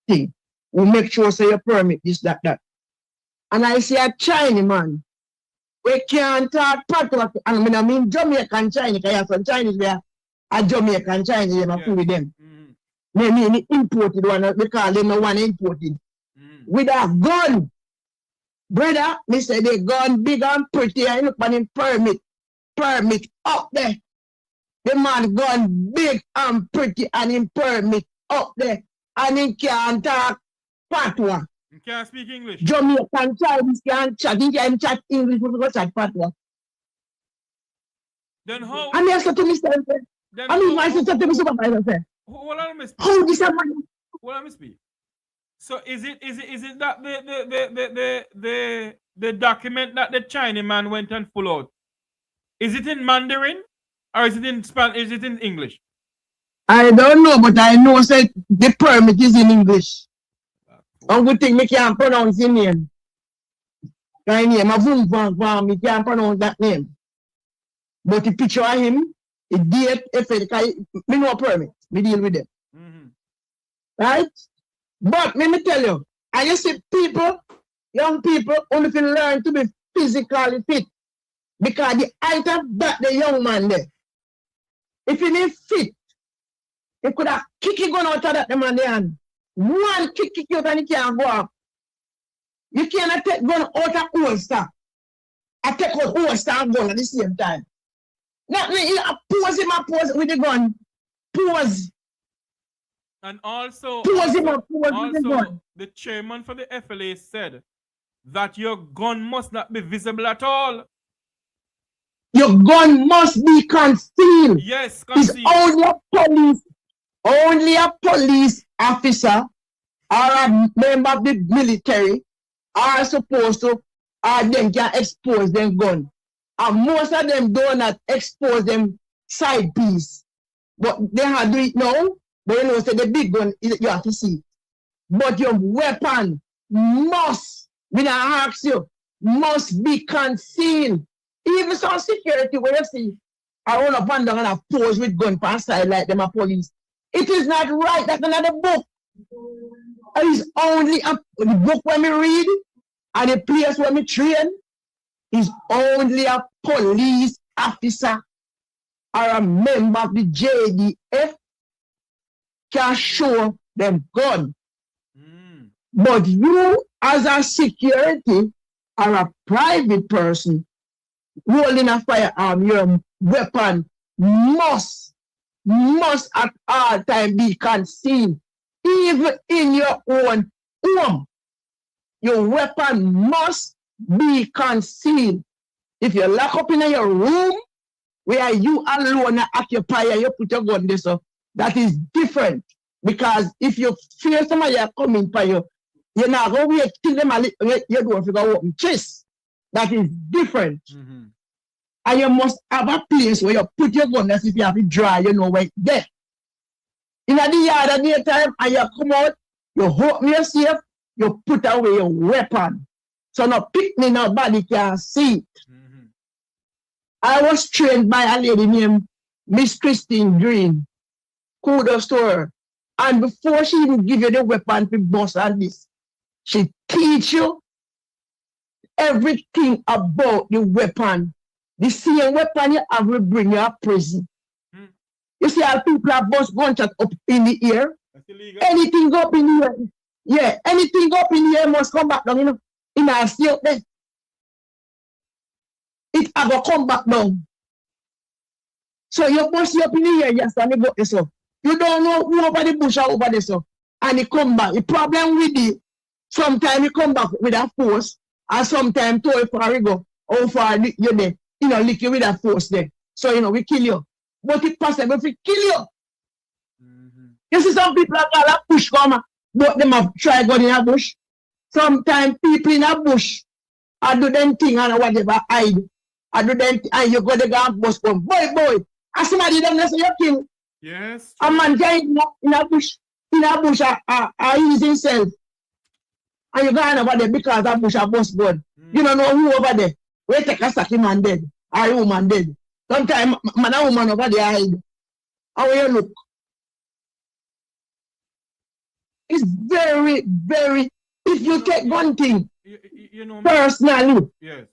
thing. Who make sure say you permit this, that. And I see a Chinese man. We can't talk patois. And I mean Jamaican Chinese, because you have some Chinese there. A Jamaican Chinese, you have to with them. They mean imported one, because they know one imported. With a gun. Brother, me say the gun big and pretty, and look on him permit up there. The man gun big and pretty and him permit up there. And he can't talk patois. You can't speak English. Jamaican Chinese can't chat. He can't chat English, but he can chat patois. Then how? And he said to me, I mean, my sister to me, supervisor said, hold on, Miss P. how this man? Hold on, Miss P. So is it that the document that the Chinese man went and pulled out? Is it in Mandarin or is it in Spanish? Is it in English? I don't know, but I know say the permit is in English. And good thing me can't pronounce his name. My name, me can't pronounce that name. But the picture of him, the date, me no permit. Me deal with them. Right? But let me tell you, I just see people, young people, only can learn to be physically fit. Because the height of that the young man there. If he need fit, he could have kicked gun out of that man there. One kick you and he can't go up. You cannot take gun out of holster. I take out holster and gun at the same time. Not me, I pose with the gun. Pose. And also, the chairman for the FLA said that your gun must not be visible at all. Your gun must be concealed. Yes, concealed. It's only a police officer or a member of the military are supposed to, or them can expose them gun. And most of them do not expose them side piece. But they have to do it now. But you know, say the big gun, you have to see. But your weapon must, when I ask you, must be concealed. Even some security, where you see, I run up and down and I pose with gun per side like them a police. It is not right. That's another book. It is only the book when we read and the place where we train is only a police officer or a member of the JDF can show them gun. But you, as a security or a private person holding a firearm, your weapon must at all time be concealed. Even in your own home, your weapon must be concealed. If you lock up in your room where you alone are occupier, you put your gun there, so that is different. Because if you fear somebody coming for you, you're not going to wait till them you don't figure out open chest. That is different. And you must have a place where you put your gun as if you have to dry, you know where it's there. In the yard at the time, and you come out, you open yourself, you put away your weapon. So no picnic, nobody can see it. I was trained by a lady named Miss Christine Green. Kudos to her. And before she even give you the weapon to bust and this, she teach you everything about the weapon. The same weapon you have will bring you to prison. You see how people have bust gunshot up in the air? Anything go up in the air, Yeah, anything go up in here must come back down, you know. In our stay up there. It ever come back down. So you push up in the air, you stand about this up. You don't know who over the bush or over this up. And it come back. The problem with it, sometimes it come back with a force, and sometimes too far you go, how far you there, you know, lick you with a force there. So, you know, we kill you. But it's possible if we kill you. You see some people that push come, but them have tried going in a bush. Sometimes people in a bush, I do them thing and whatever hide. I do them and you go to the bus come. Boy. And somebody them say you kill. Yes. A man in a bush, he's himself. And you go over there because that bush a bus gun. You don't know who over there. We take a sack man dead, or a woman dead. Sometimes man and woman over there hide. How you look? It's very, very, if you take one thing, you know, personally, yes.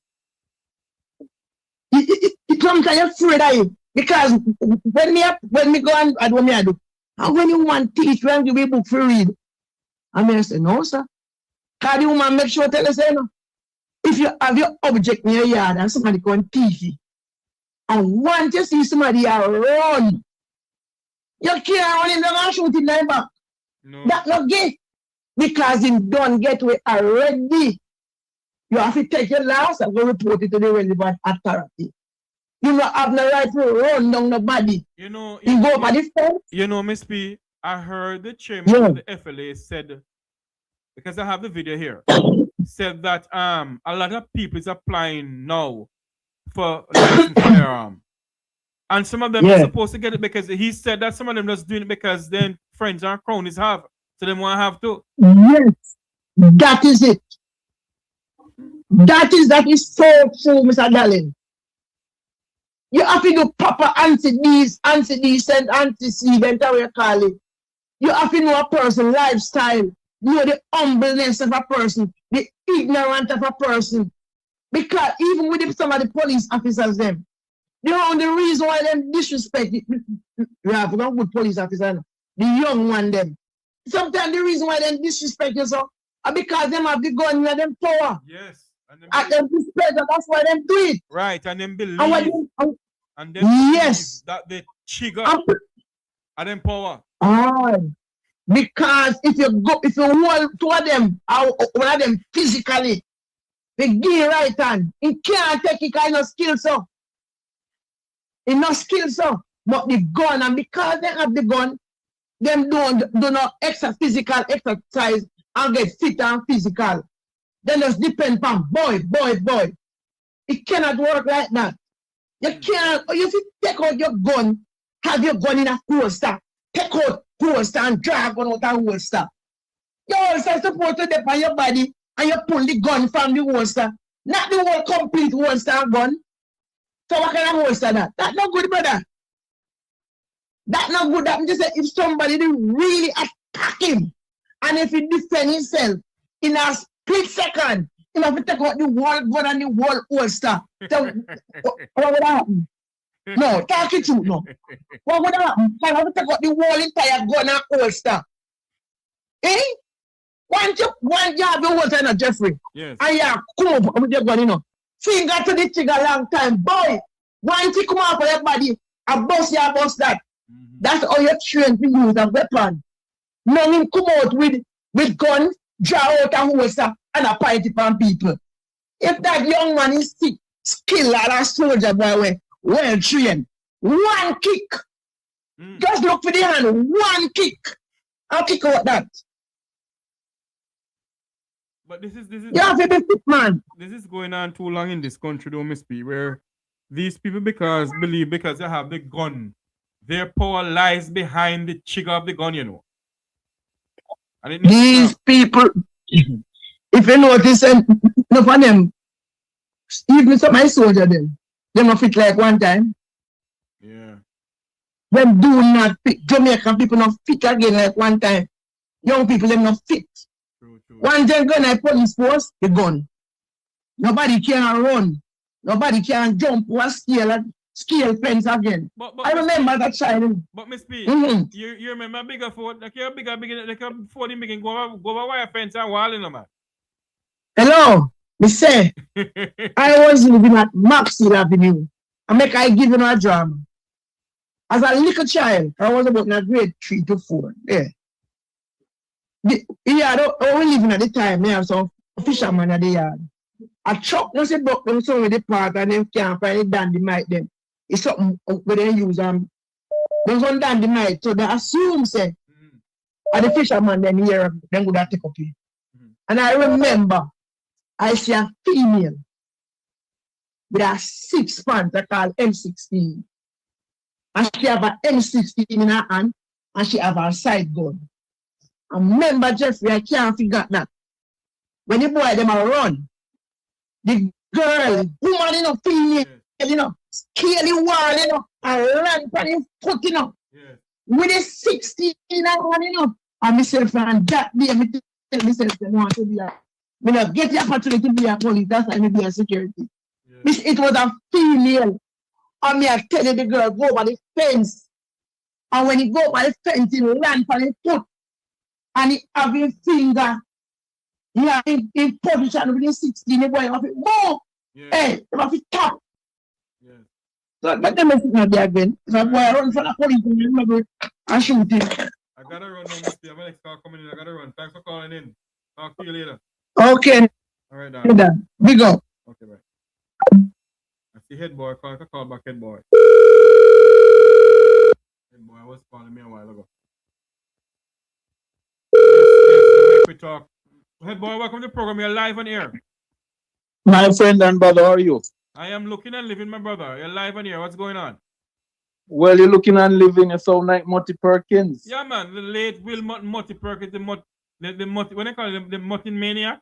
It comes kind of afraid of it. Because when me go and do what me I do, and when you want to teach, when you give me a book for read, I may say, no, sir. Because the woman make sure tell us, no. If you have your object in your yard and somebody can teach you, and once you see somebody run, you can't run him down and shoot him like back. No. That's not gay. Because him don't get away already. You have to take your loss and go report it to the relevant authority. You don't have no right to run down nobody. You know, you go by this fence. You know, Miss P, I heard the chairman of the FLA said, because I have the video here, said that a lot of people is applying now for licensed firearm. And some of them are supposed to get it because he said that some of them just doing it because then friends and cronies have. So they want to have to. Yes, that is it. That is so true, Mr. Darling. You have to do proper antecedent, antecedent, how you call it. You have to know a person's lifestyle, know the humbleness of a person, the ignorance of a person. Because even with some of the police officers, them, the only reason why them disrespect it, we have a good police officer, the young one, them. Sometimes the reason why they disrespect you so are because them have the gun and them power. Yes. And them disrespect, that's why them do it. Right, and then believe. And then yes. That the trigger and then power. Because if you hold two of them, one of them physically, they give right hand, he can't take it kind of skill so. He no skill so. But the gun, and because they have the gun, them do not physical exercise and get fit and physical. Then just depend on boy. It cannot work like that. You can't, you take out your gun, have your gun in a holster, take out holster and drag gun out a holster. Your holster is supposed to dip on your body and you pull the gun from the holster. Not the whole complete holster and gun. So what kind of holster that? That's not good, brother. That's not good. That means if somebody really attack him and if he defend himself in a split second, you have to take out the whole gun and the whole holster. So, what would happen? No, talk it true, no. What would happen? I have to take out the whole entire gun and holster. Eh? Once you have the holster, no, Jeffrey. Yes. And you come up with your gun, you know. Finger to the trigger long time. Boy, once you come out for your body, I bust that. That's all you're trained to use a weapon. Now him come out with gun, draw out a holster, and a point it on people. If that young man is skilled as a soldier boy, well trained, one kick. Just look for the hand, one kick. I'll kick out that. But this is you have to be fit, man. This is going on too long in this country, though, Miss P, where these people believe because they have the gun, their power lies behind the trigger of the gun, you know. And these people, if you notice, enough of them, even some of my soldiers, them not fit like one time. Yeah. Them do not fit. Jamaican people not fit again like one time. Young people, them not fit. True. One day gun at police force, the gun. Nobody can run. Nobody can jump or scale scale fence again. I remember that child. But Miss P, Mhm. you remember bigger Ford? Like you're bigger, like a Ford in making go over wire fence and wall in man. Hello, me say, I was living at Maxfield Avenue. I give you a drama. As a little child, I was about in grade 3 to 4. Yeah. I was living at the time, I have some fishermen at the yard. A truck no say buck them some with the part and them can't find it dynamite them. It's something where they use them some dynamite. So they assume say and the fisherman then here them would have take up here. And I remember I see a female with a 6 pants I call M16. And she have a M16 in her hand and she have her side gun. And remember Jeffrey, I can't figure that. When the boy them are run, the girl, woman, female, scale the wall, and run for the foot, with a 16 in her hand, and myself and that day, I tell myself I want to be get the opportunity to be a police, that's why I be a security. It was a female, and I tell you the girl, go over the fence, and when he go over the fence, he ran for the foot, and he have his finger. Yeah, in position with the 16, the boy have it more. Hey, they have it top. So but them is not there again. So boy run for the police and remember and shoot him. I gotta run now, Mr. I have an next call coming in. I gotta run. Thanks for calling in. Talk to you later. Okay. All right, Dan. Big up. Okay, bye. I see head boy. Call back head boy. Head boy was calling me a while ago. Yes, we talk. Head boy, welcome to the program. You're live on air. My friend and brother, how are you? I am looking and living, my brother. You're live on air. What's going on? Well, you're looking and living. You sound like Mutty Perkins. Yeah, man. The late Will Mutty Perkins, the Mutty, what do they call it? The Mutty Maniac?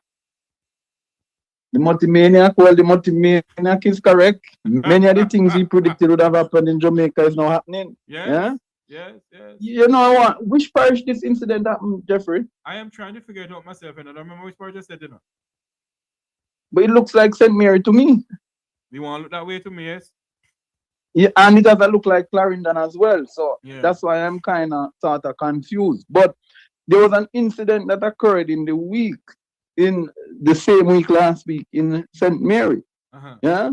The Mutty Maniac? Well, the Mutty Maniac is correct. Many of the things he predicted would have happened in Jamaica is now happening. Yes. Yeah? Yes. You know, which parish this incident happened, Jeffrey? I am trying to figure it out myself, and I don't remember which parish I said, But it looks like St. Mary to me. You want to look that way to me, yes? Yeah, and it doesn't look like Clarendon as well. So Yeah. that's why I'm kind of sort of confused. But there was an incident that occurred in the same week last week in St. Mary. Yeah,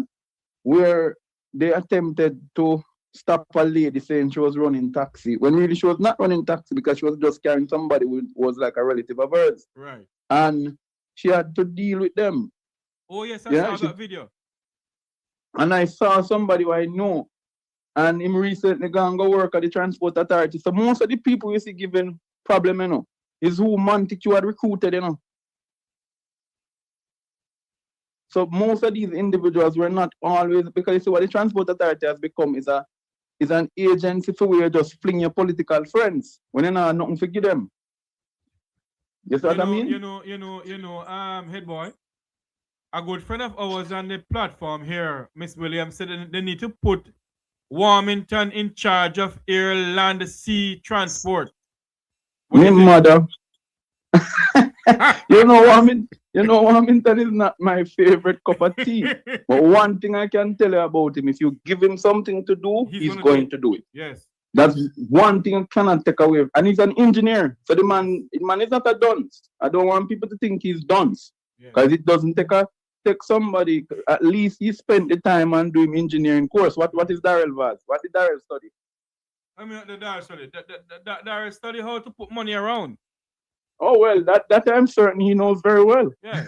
where they attempted to stop a lady saying she was running taxi when really she was not running taxi because she was just carrying somebody who was like a relative of hers. Right. And she had to deal with them. Oh, yes, I Yeah, saw that video. And I saw somebody who I know, and him recently gone go work at the Transport Authority. So most of the people you see giving problem, is who Montague had recruited, So most of these individuals were not always, because you see what the Transport Authority has become is an agency for where you just fling your political friends when you know nothing to give them. You see what I mean? Head boy, a good friend of ours on the platform here, Miss Williams, said they need to put Warmington in charge of air, land, sea transport. Me mother. Warmington is not my favorite cup of tea. But one thing I can tell you about him, if you give him something to do, he's going to do it. Yes. That's one thing I cannot take away. And he's an engineer. So the man is not a dunce. I don't want people to think he's dunce. Because it doesn't take somebody, at least he spent the time on doing engineering course. What is Darrell Vaz? What did Darrell study? I mean, the Darrell study. Darrell study how to put money around. Oh, well, that I'm certain he knows very well. Yeah.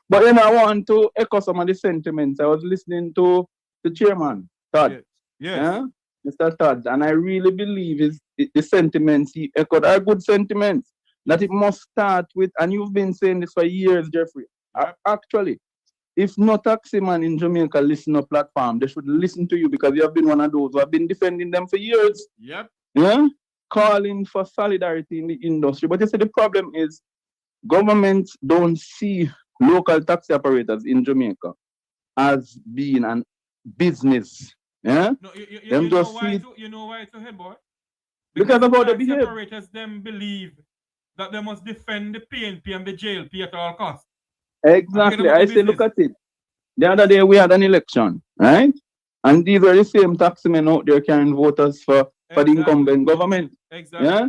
But I want to echo some of the sentiments. I was listening to the chairman, Todd. Yes. Yeah? Mr. Todd. And I really believe the sentiments he echoed are good sentiments. That it must start with, and you've been saying this for years, Jeffrey. Actually, if no taxi man in Jamaica listen to platform, they should listen to you because you have been one of those who have been defending them for years. Yep. Yeah? Calling for solidarity in the industry. But you see, the problem is governments don't see local taxi operators in Jamaica as being a business. Yeah? No, you know why to head boy? Because of how they taxi behave. operators them believe that they must defend the PNP and the JLP at all costs. Exactly. I say, look at it. The other day we had an election, right? And these are the same taxmen out there carrying voters for the incumbent government. Exactly. Yeah?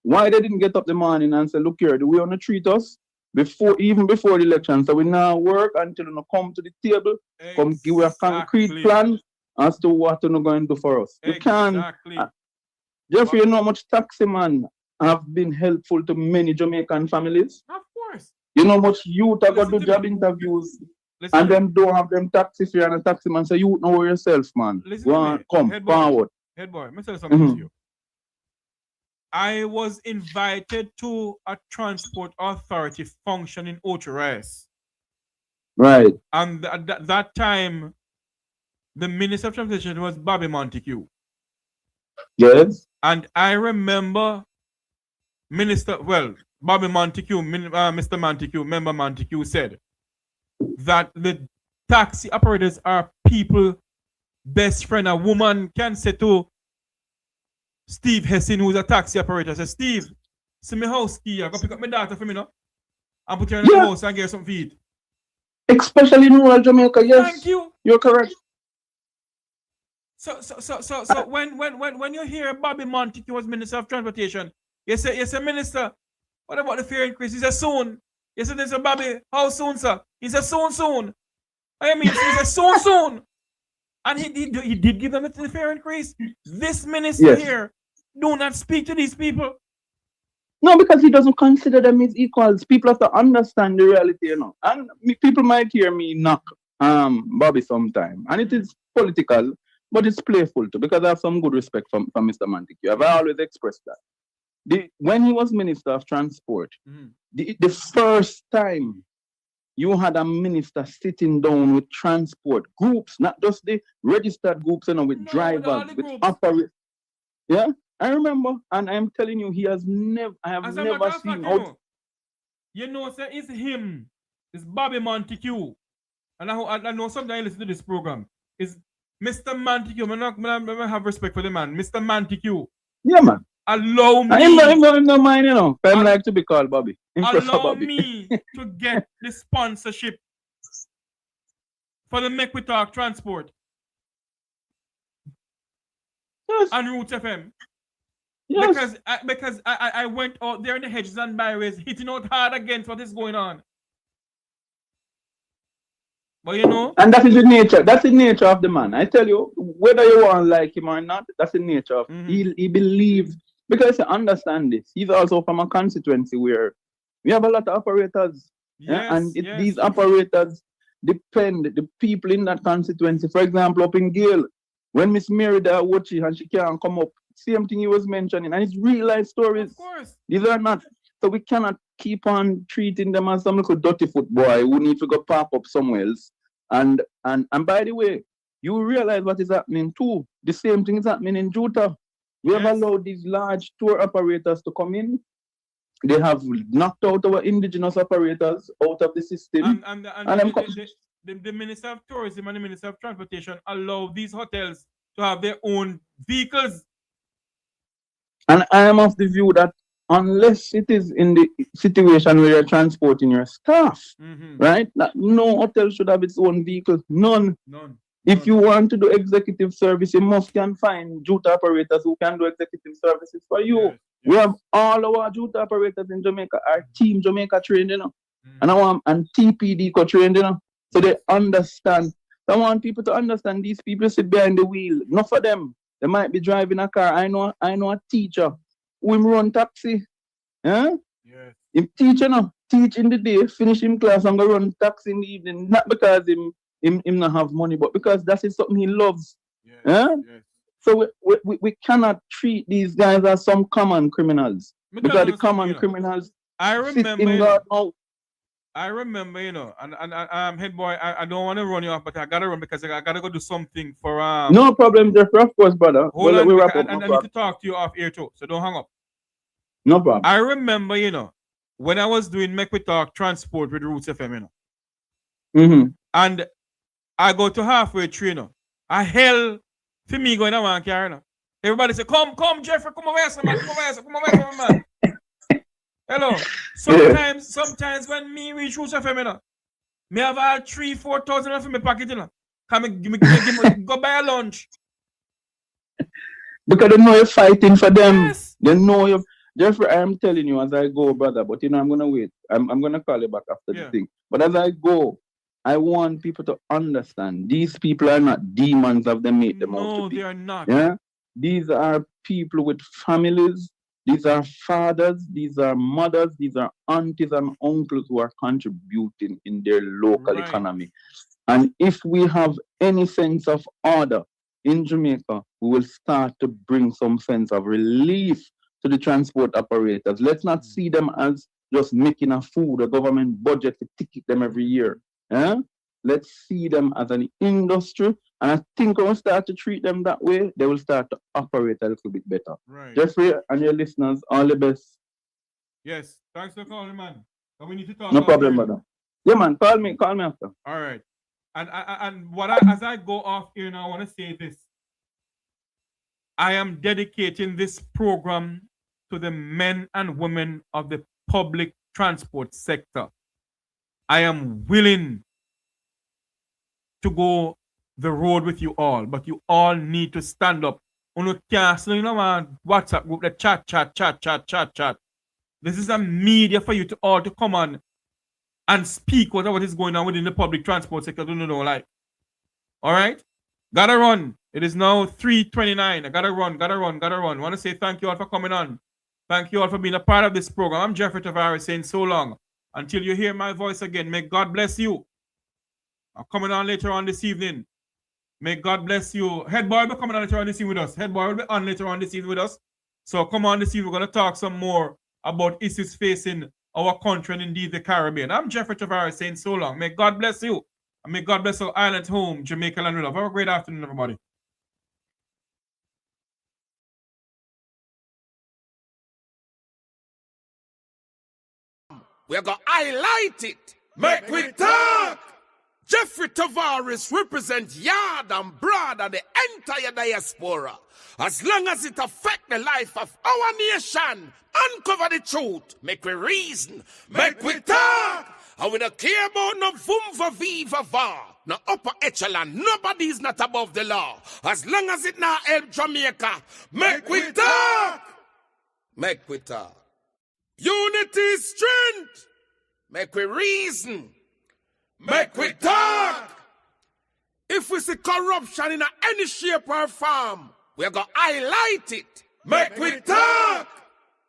Why they didn't get up the morning and say, look here, the way you want to treat us even before the election. So we now work until you come to the table, come give a concrete plan as to what you're going to do for us. We can. Jeffrey, you know how much taxi man have been helpful to many Jamaican families? Of course. You know how much youth have got to job interviews and them don't have them taxi fare and a taxi man say, you know yourself, man. Go on, come forward. Head boy, let me tell something to you. I was invited to a transport authority function in Tavares. Right. And that time, the Minister of Transportation was Bobby Montague. Yes. And I remember Bobby Montague, Mr. Montague, Member Montague said that the taxi operators are people best friend. A woman can say to Steve Hessin, who's a taxi operator, say, Steve, see me house key, I go pick up my daughter for me now. And put her in the house and get her some feed. Especially in rural Jamaica, yes. Thank you. You're correct. So when you hear Bobby Montague was Minister of Transportation, you say, Minister, what about the fare increase? He said, soon. You said, there's a Bobby, how soon, sir? He said, soon. I mean, he said, soon. And he did give them the fare increase. This minister here do not speak to these people. No, because he doesn't consider them as equals. People have to understand the reality, you know. And people might hear me knock Bobby sometime. And it is political, but it's playful too, because I have some good respect for Mr. Montague. I've always expressed that. When he was Minister of Transport, the first time you had a minister sitting down with transport groups, not just the registered groups, you know, with drivers, with operators. Yeah, I remember, and I'm telling you, I have never seen out. You know, sir, it's him. It's Bobby Montague. And I know sometimes I listen to this program. It's Mr. Montague. I have respect for the man. Mr. Montague. Yeah, man. Allow me. I'm not mind, you know. I like to be called Bobby. Allow me to get the sponsorship for the Mek Wi Talk Transport. Yes. On Roots FM. Yes. Because I went out there in the hedges and byways hitting out hard against what is going on. But you know. And that is the nature. That's the nature of the man. I tell you, whether you want to like him or not, that's the nature of he believes, because you understand this. He's also from a constituency where we have a lot of operators. These operators depend the people in that constituency. For example, up in Gale, when Miss Mary there watching and she can't come up, same thing he was mentioning, and it's real life stories. Of course. These are not. So we cannot keep on treating them as some little dirty foot boy who need to go park up somewhere else. And by the way, you realize what is happening too. The same thing is happening in Juta. We have allowed these large tour operators to come in. They have knocked out our indigenous operators out of the system. The Minister of Tourism and the Minister of Transportation allow these hotels to have their own vehicles. And I am of the view that unless it is in the situation where you're transporting your staff, right? No hotel should have its own vehicle. None. If you want to do executive service, you must can find Juta operators who can do executive services for you. Yes. We have all our Juta operators in Jamaica, our team Jamaica trained, you know. And TPD trained, you know. So they understand. I want people to understand these people sit behind the wheel. Not for them. They might be driving a car. I know a teacher who run taxi. Huh? Yes. Him teach, you know, teach in the day, finish him class and go run taxi in the evening. Not because him not have money, but because that is something he loves. Yes. Huh? Yes. So we cannot treat these guys as some common criminals. Because the common criminals sit in God out. I remember, you know, and head boy, I don't want to run you off, but I gotta run because I gotta go do something for No problem, Jeffrey, of course, brother. Hold on, I need to talk to you off air too, so don't hang up. No problem. I remember, you know, when I was doing Mek Wi Talk Transport with Roots FM, you know. And I go to halfway through, you know. I hell for me going around car, you know. Everybody say, come, Jeffrey, come away, man. Hello. Sometimes when me reach Roots FM, you know, me have all 3,000-4,000 for my pocket, you know. Come and give me go buy a lunch. Because they know you're fighting for them. Yes. They know you. Jeffrey, I'm telling you as I go, brother, but I'm going to wait. I'm going to call you back after the thing. But as I go, I want people to understand these people are not demons of them make them out to be. No, they are not. Yeah? These are people with families. These are fathers. These are mothers. These are aunties and uncles who are contributing in their local economy. And if we have any sense of order in Jamaica, we will start to bring some sense of relief to the transport operators. Let's not see them as just making a food, a government budget to ticket them every year. Let's see them as an industry. And I think when we start to treat them that way, they will start to operate a little bit better. Right. Jeffrey and your listeners, all the best. Yes. Thanks for calling, man. And we need to talk. No problem, brother. Yeah, man. Call me after. All right. And as I go off here now, I want to say this. I am dedicating this program to the men and women of the public transport sector. I am willing to go the road with you all, but you all need to stand up. You know, man, WhatsApp group, the chat. This is a media for you to all to come on and speak what is going on within the public transport sector. Like, all right, gotta run. It is now 3:29. I gotta run. I want to say thank you all for coming on. Thank you all for being a part of this program. I'm Jeffrey Tavares saying so long. Until you hear my voice again, may God bless you. I'm coming on later on this evening. May God bless you. Head boy will be coming on later on this evening with us. Head boy will be on later on this evening with us. So come on this evening. We're going to talk some more about issues facing our country and indeed the Caribbean. I'm Jeffrey Tavares saying so long. May God bless you. And may God bless our island home, Jamaica land love. Have a great afternoon, everybody. We're going to highlight it. Mek Wi Talk. Jeffrey Tavares represents yard and broad of the entire diaspora. As long as it affects the life of our nation, uncover the truth, make we reason, Mek Wi Talk. And we don't care about no vumva viva va, no upper echelon, nobody's not above the law. As long as it not help Jamaica, Mek Wi Talk. Mek Wi Talk. Unity is strength. Make we reason. Mek Wi Talk. If we see corruption in any shape or form, we're going to highlight it. Mek Wi Talk.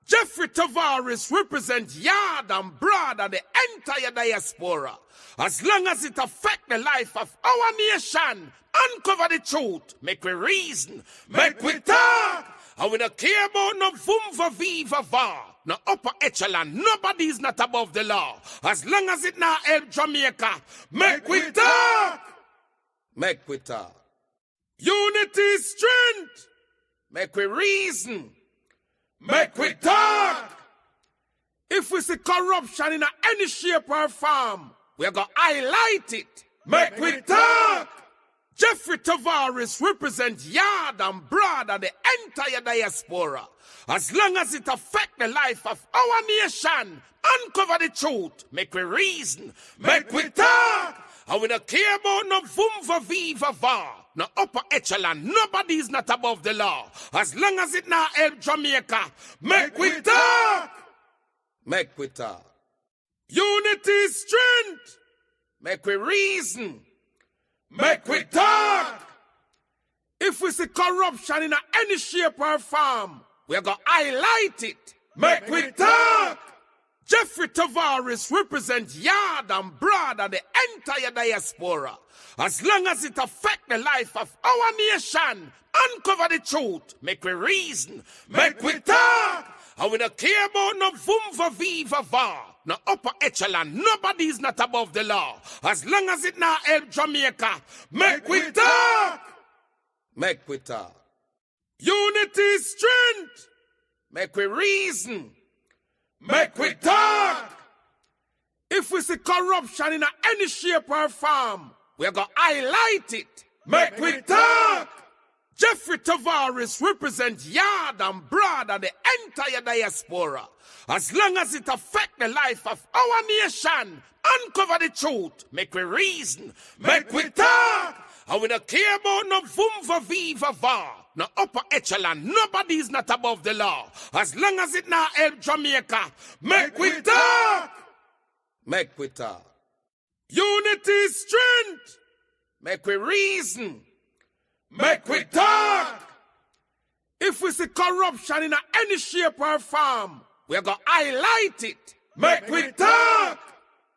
Jeffrey Tavares represents yard and broad of the entire diaspora. As long as it affects the life of our nation, uncover the truth, make we reason. Mek Wi Talk. And we don't care about no vumva viva va, no upper echelon, nobody's not above the law. As long as it not help Jamaica, Mek Wi Talk. Mek Wi Talk. Unity is strength. Make we reason. Mek Wi Talk. If we see corruption in any shape or form, we're going to highlight it. Mek Wi Talk. Jeffrey Tavares represents yard and broad of the entire diaspora. As long as it affects the life of our nation, uncover the truth, make we reason, Mek Wi Talk. And we don't care about no vumva viva va, no upper echelon, nobody's not above the law. As long as it not help Jamaica, Mek Wi Talk. Mek Wi Talk. Unity is strength. Make we reason. Mek Wi Talk. If we see corruption in any shape or form, we're going to highlight it. Mek Wi Talk. Jeffrey Tavares represents yard and broad of the entire diaspora. As long as it affects the life of our nation, uncover the truth, make we reason. Mek Wi Talk. And we don't care about no vumva viva va, no upper echelon, nobody's not above the law. As long as it not help Jamaica, Mek Wi Talk. Mek Wi Talk. Unity is strength. Make we reason. Mek Wi Talk. If we see corruption in any shape or form, we're going to highlight it. Mek Wi Talk. Jeffrey Tavares represents yard and broad of the entire diaspora. As long as it affects the life of our nation, uncover the truth, make we reason, Mek Wi Talk. And we don't care about no vumva viva va. No upper echelon. Nobody is not above the law. As long as it now help Jamaica. Make we talk. Make we talk. Unity is strength. Make we reason. Make we talk. If we see corruption in any shape or form, we're going to highlight it. Make we talk.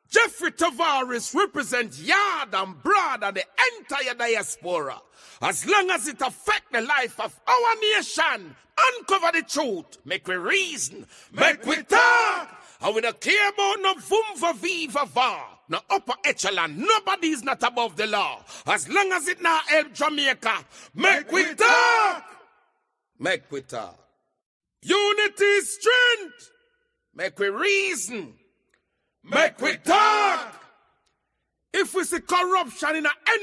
Jeffrey Tavares represents yard and broad and the entire diaspora. As long as it affects the life of our nation, uncover the truth. Make we reason. Make we talk. And we don't care about no vumva viva va. No upper echelon. Nobody is not above the law. As long as it now help Jamaica. Make we talk. Make we talk. Unity is strength. Make we reason. Make we talk. If we see corruption in any